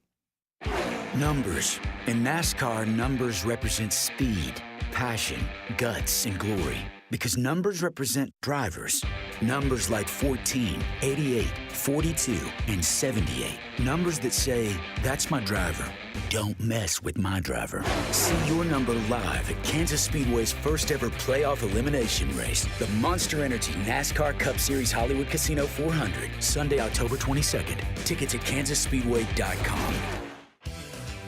Numbers. In NASCAR, numbers represent speed, passion, guts, and glory. Because numbers represent drivers. Numbers like 14, 88, 42, and 78. Numbers that say, that's my driver. Don't mess with my driver. See your number live at Kansas Speedway's first ever playoff elimination race. The Monster Energy NASCAR Cup Series Hollywood Casino 400. Sunday, October 22nd. Tickets at kansasspeedway.com.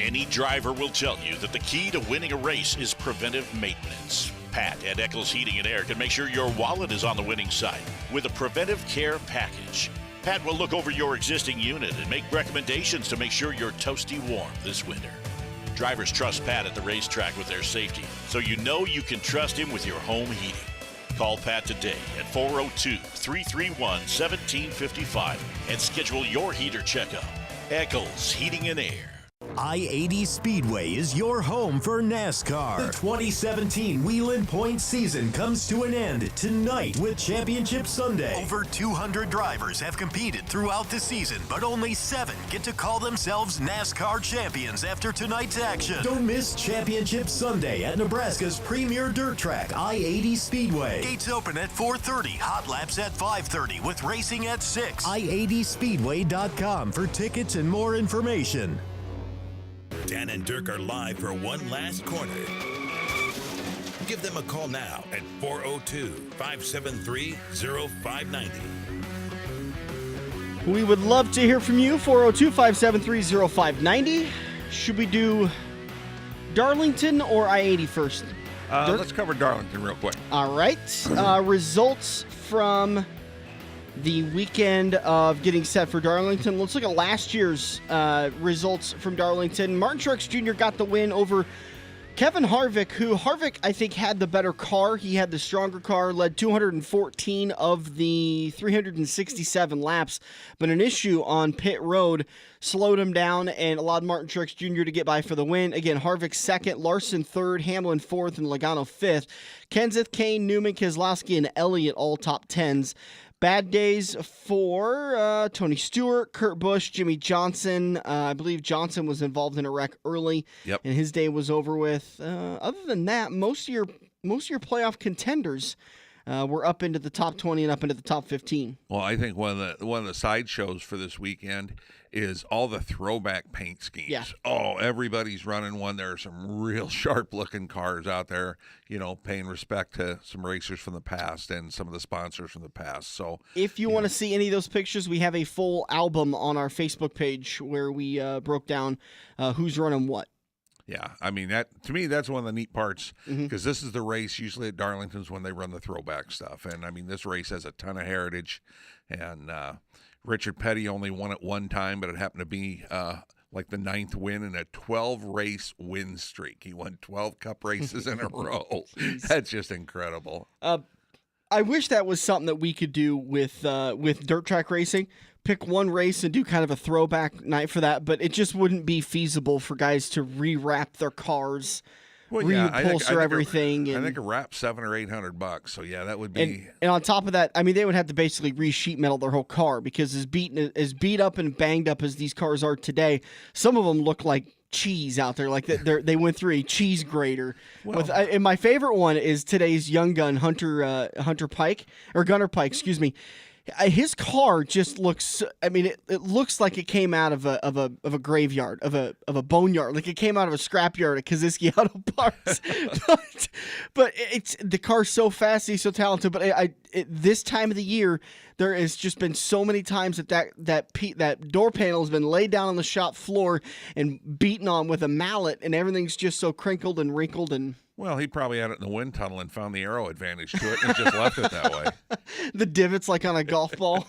Any driver will tell you that the key to winning a race is preventive maintenance. Pat at Eccles Heating and Air can make sure your wallet is on the winning side with a preventive care package. Pat will look over your existing unit and make recommendations to make sure you're toasty warm this winter. Drivers trust Pat at the racetrack with their safety, so you know you can trust him with your home heating. Call Pat today at 402-331-1755 and schedule your heater checkup. Eccles Heating and Air. I-80 Speedway is your home for NASCAR. The 2017 Whelen Point season comes to an end tonight with Championship Sunday. Over 200 drivers have competed throughout the season, but only 7 get to call themselves NASCAR champions after tonight's action. Don't miss Championship Sunday at Nebraska's premier dirt track, I-80 Speedway. Gates open at 4:30, hot laps at 5:30 with racing at 6. I-80Speedway.com for tickets and more information. Dan and Dirk are live for one last corner. Give them a call now at 402-573-0590. We would love to hear from you, 402-573-0590. Should we do Darlington or I-80 first? Let's cover Darlington real quick. All right. Results from the weekend of getting set for Darlington. Let's look at last year's results from Darlington. Martin Truex Jr. got the win over Kevin Harvick, who I think had the better car. He had the stronger car, led 214 of the 367 laps, but an issue on pit road slowed him down and allowed Martin Truex Jr. to get by for the win. Again, Harvick second, Larson third, Hamlin fourth, and Logano fifth. Kenseth, Kane, Newman, Keselowski, and Elliott all top tens. Bad days for Tony Stewart, Kurt Busch, Jimmy Johnson. I believe Johnson was involved in a wreck early, and his day was over with. Other than that, most of your playoff contenders were up into the top 20 and up into the top 15. Well, I think one of the sideshows for this weekend is all the throwback paint schemes. Yeah. Oh, everybody's running one. There are some real sharp-looking cars out there, paying respect to some racers from the past and some of the sponsors from the past. So, if you want to see any of those pictures, we have a full album on our Facebook page where we broke down who's running what. Yeah, I mean, to me, that's one of the neat parts, because this is the race usually at Darlington's when they run the throwback stuff. And, I mean, this race has a ton of heritage, and Richard Petty only won it one time, but it happened to be like the 9th win in a 12-race win streak. He won 12 Cup races in a row. That's just incredible. I wish that was something that we could do with dirt track racing. Pick one race and do kind of a throwback night for that, but it just wouldn't be feasible for guys to rewrap their cars, reupholster everything. I think a wrap $700 or $800. So yeah, that would be. And on top of that, I mean, they would have to basically re-sheet metal their whole car, because as beat up and banged up as these cars are today, some of them look like cheese out there, like they went through a cheese grater. And my favorite one is today's young gun Gunner Pike, excuse me. His car just looks. I mean, it looks like it came out of a graveyard, of a boneyard, like it came out of a scrapyard at Kaziski Auto Parts. but it's the car's so fast, he's so talented. But this time of the year, there has just been so many times that door panel has been laid down on the shop floor and beaten on with a mallet, and everything's just so crinkled and wrinkled and. Well, he probably had it in the wind tunnel and found the aero advantage to it and just left it that way. The divots like on a golf ball.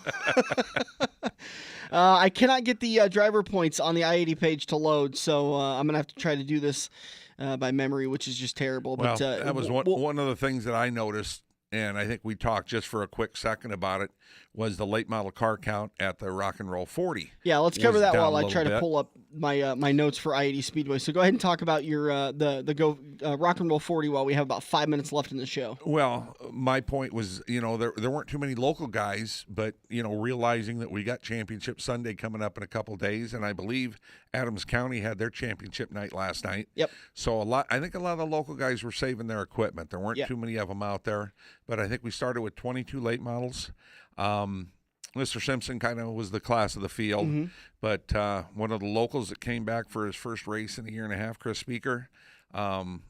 I cannot get the driver points on the I-80 page to load, so I'm going to have to try to do this by memory, which is just terrible. Well, but that was one of the things that I noticed, and I think we talked just for a quick second about it, was the late model car count at the Rock and Roll 40. Yeah, let's cover that while I try to bit. pull up my notes for I-80 Speedway. So go ahead and talk about your the Rock and Roll 40 while we have about 5 minutes left in the show. Well, my point was, there weren't too many local guys, but, realizing that we got Championship Sunday coming up in a couple days, and I believe Adams County had their championship night last night. Yep. So I think a lot of the local guys were saving their equipment. There weren't too many of them out there, but I think we started with 22 late models. Mr. Simpson kind of was the class of the field, but one of the locals that came back for his first race in a year and a half, Chris Speaker, won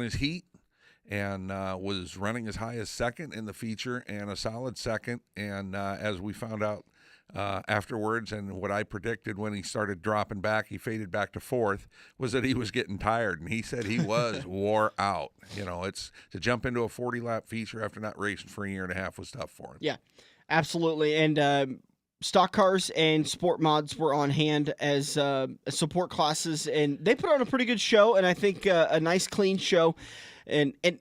his heat and was running as high as second in the feature and a solid second. And as we found out afterwards, and what I predicted when he started dropping back, he faded back to fourth, was that he was getting tired. And he said he was wore out. It's to jump into a 40-lap feature after not racing for a year and a half was tough for him. Yeah. Absolutely, and stock cars and sport mods were on hand as support classes, and they put on a pretty good show, and I think a nice, clean show. And the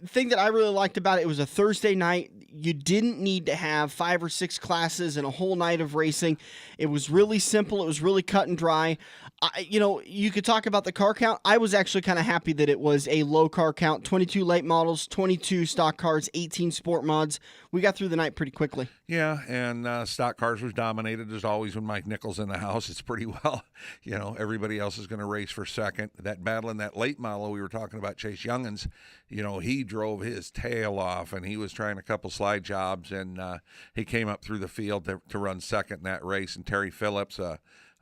thing that I really liked about it was a Thursday night. You didn't need to have 5 or 6 classes and a whole night of racing. It was really simple. It was really cut and dry. You could talk about the car count. I was actually kind of happy that it was a low car count, 22 late models, 22 stock cars, 18 sport mods. We got through the night pretty quickly. Yeah, and stock cars was dominated as always when Mike Nichols in the house. It's pretty well, everybody else is going to race for second. That battle in that late model, we were talking about Chase Youngins, he drove his tail off, and he was trying a couple slide jobs, and he came up through the field to run second in that race. And Terry Phillips,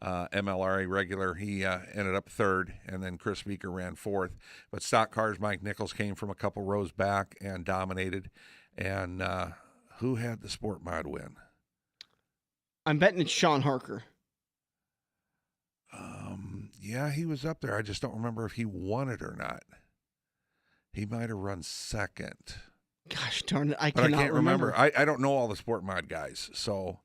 MLRA regular, he ended up third, and then Chris Speaker ran fourth. But stock cars, Mike Nichols came from a couple rows back and dominated. And who had the sport mod win? I'm betting it's Sean Harker. Yeah, he was up there. I just don't remember if he won it or not. He might have run second. Gosh darn it, I can't remember. I don't know all the sport mod guys, so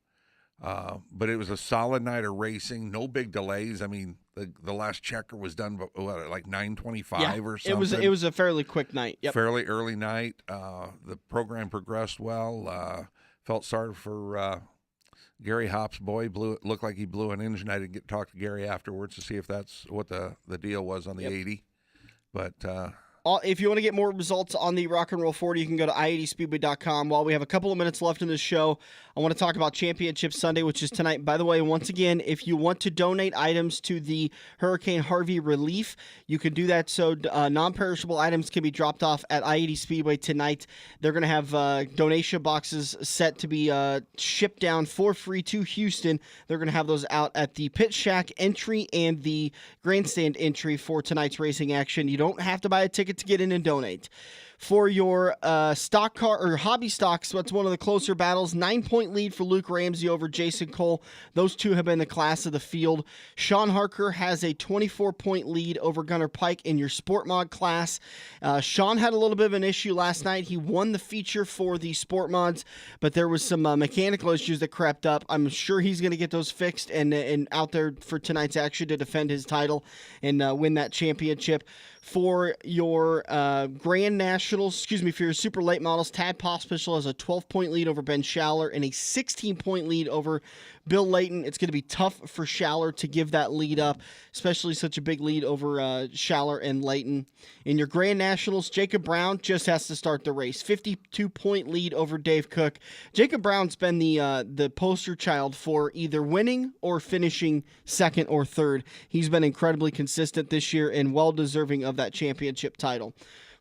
but it was a solid night of racing. No big delays. I mean, the last checker was done like 9:25 or something. It was a fairly quick night. Yep. Fairly early night. The program progressed well. Felt sorry for Gary Hopp's boy. Looked like he blew an engine. I didn't get to talk to Gary afterwards to see if that's what the deal was on the 80. But if you want to get more results on the Rock and Roll 40, you can go to i80speedway.com. While we have a couple of minutes left in the show, I want to talk about Championship Sunday, which is tonight. By the way, once again, if you want to donate items to the Hurricane Harvey relief, you can do that. So non-perishable items can be dropped off at I-80 Speedway tonight. They're going to have donation boxes set to be shipped down for free to Houston. They're going to have those out at the Pit Shack entry and the grandstand entry for tonight's racing action. You don't have to buy a ticket to get in and donate. For your stock car or hobby stocks, so it's one of the closer battles. 9-point lead for Luke Ramsey over Jason Cole. Those two have been the class of the field. Sean Harker has a 24-point lead over Gunnar Pike in your sport mod class. Sean had a little bit of an issue last night. He won the feature for the sport mods, but there was some mechanical issues that crept up. I'm sure he's going to get those fixed and out there for tonight's action to defend his title and win that championship. For your Grand Nationals, for your super late models, Tad Pospisil has a 12-point lead over Ben Schaller and a 16-point lead over Bill Layton. It's going to be tough for Schaller to give that lead up, especially such a big lead over Schaller and Layton. In your Grand Nationals, Jacob Brown just has to start the race. 52-point lead over Dave Cook. Jacob Brown's been the poster child for either winning or finishing second or third. He's been incredibly consistent this year and well-deserving of that championship title.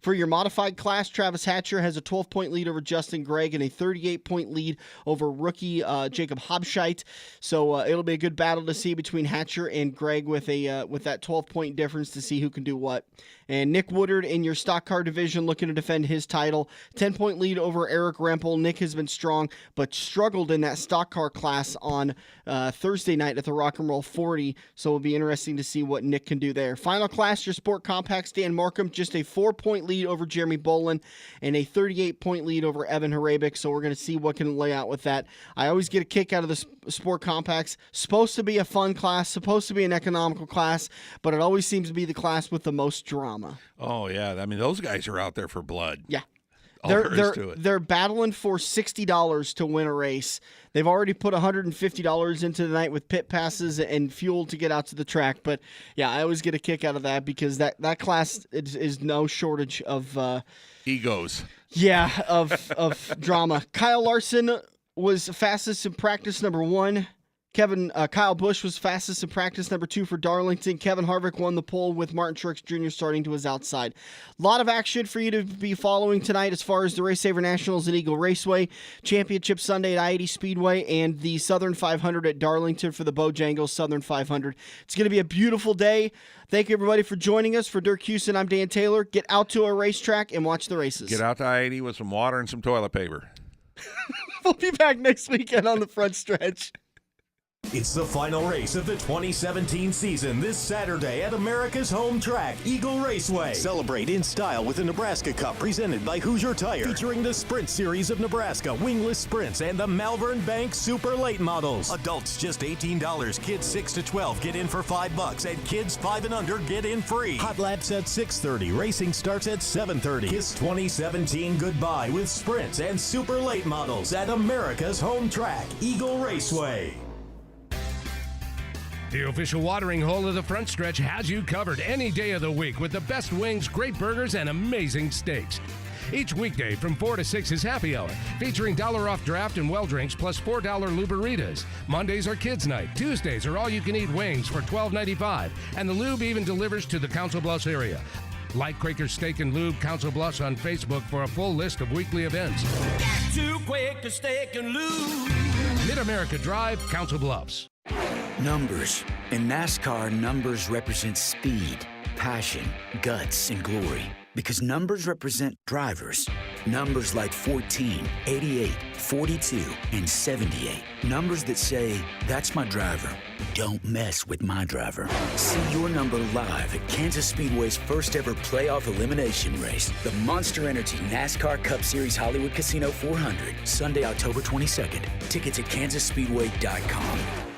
For your modified class, Travis Hatcher has a 12-point lead over Justin Gregg and a 38-point lead over rookie Jacob Habscheit. So it'll be a good battle to see between Hatcher and Gregg with that 12-point difference to see who can do what. And Nick Woodard in your stock car division looking to defend his title. 10-point lead over Eric Rempel. Nick has been strong, but struggled in that stock car class on Thursday night at the Rock and Roll 40. So it'll be interesting to see what Nick can do there. Final class, your Sport Compacts, Dan Markham, just a 4-point lead over Jeremy Bolin and a 38-point lead over Evan Harabik. So we're going to see what can lay out with that. I always get a kick out of the Sport Compacts. Supposed to be a fun class, supposed to be an economical class, but it always seems to be the class with the most drama. Oh, yeah. I mean, those guys are out there for blood. Yeah. They're battling for $60 to win a race. They've already put $150 into the night with pit passes and fuel to get out to the track. But, yeah, I always get a kick out of that because that class is no shortage of egos. Yeah, of drama. Kyle Larson was fastest in practice number 1. Kyle Busch was fastest in practice number 2 for Darlington. Kevin Harvick won the pole with Martin Truex Jr. starting to his outside. A lot of action for you to be following tonight as far as the RaceSaver Nationals at Eagle Raceway, Championship Sunday at I-80 Speedway, and the Southern 500 at Darlington for the Bojangles Southern 500. It's going to be a beautiful day. Thank you, everybody, for joining us. For Dirk Houston, I'm Dan Taylor. Get out to a racetrack and watch the races. Get out to I-80 with some water and some toilet paper. We'll be back next weekend on the front stretch. It's the final race of the 2017 season this Saturday at America's home track, Eagle Raceway. Celebrate in style with the Nebraska Cup presented by Hoosier Tire, featuring the Sprint Series of Nebraska wingless sprints and the Malvern Bank Super Late models. Adults just $18. Kids 6 to 12 get in for $5, and kids 5 and under get in free. Hot laps at 6:30. Racing starts at 7:30. Kiss 2017 goodbye with sprints and Super Late models at America's home track, Eagle Raceway. The official watering hole of the front stretch has you covered any day of the week with the best wings, great burgers, and amazing steaks. Each weekday from 4 to 6 is happy hour, featuring $1 off draft and well drinks plus $4 Luberitas. Mondays are kids' night. Tuesdays are all-you-can-eat wings for $12.95, and the lube even delivers to the Council Bluffs area. Like Quaker Steak and Lube Council Bluffs on Facebook for a full list of weekly events. Get to Quaker Steak and Lube. Mid-America Drive, Council Bluffs. Numbers. In NASCAR, numbers represent speed, passion, guts, and glory. Because numbers represent drivers. Numbers like 14, 88, 42, and 78. Numbers that say, that's my driver. Don't mess with my driver. See your number live at Kansas Speedway's first ever playoff elimination race. The Monster Energy NASCAR Cup Series Hollywood Casino 400. Sunday, October 22nd. Tickets at kansasspeedway.com.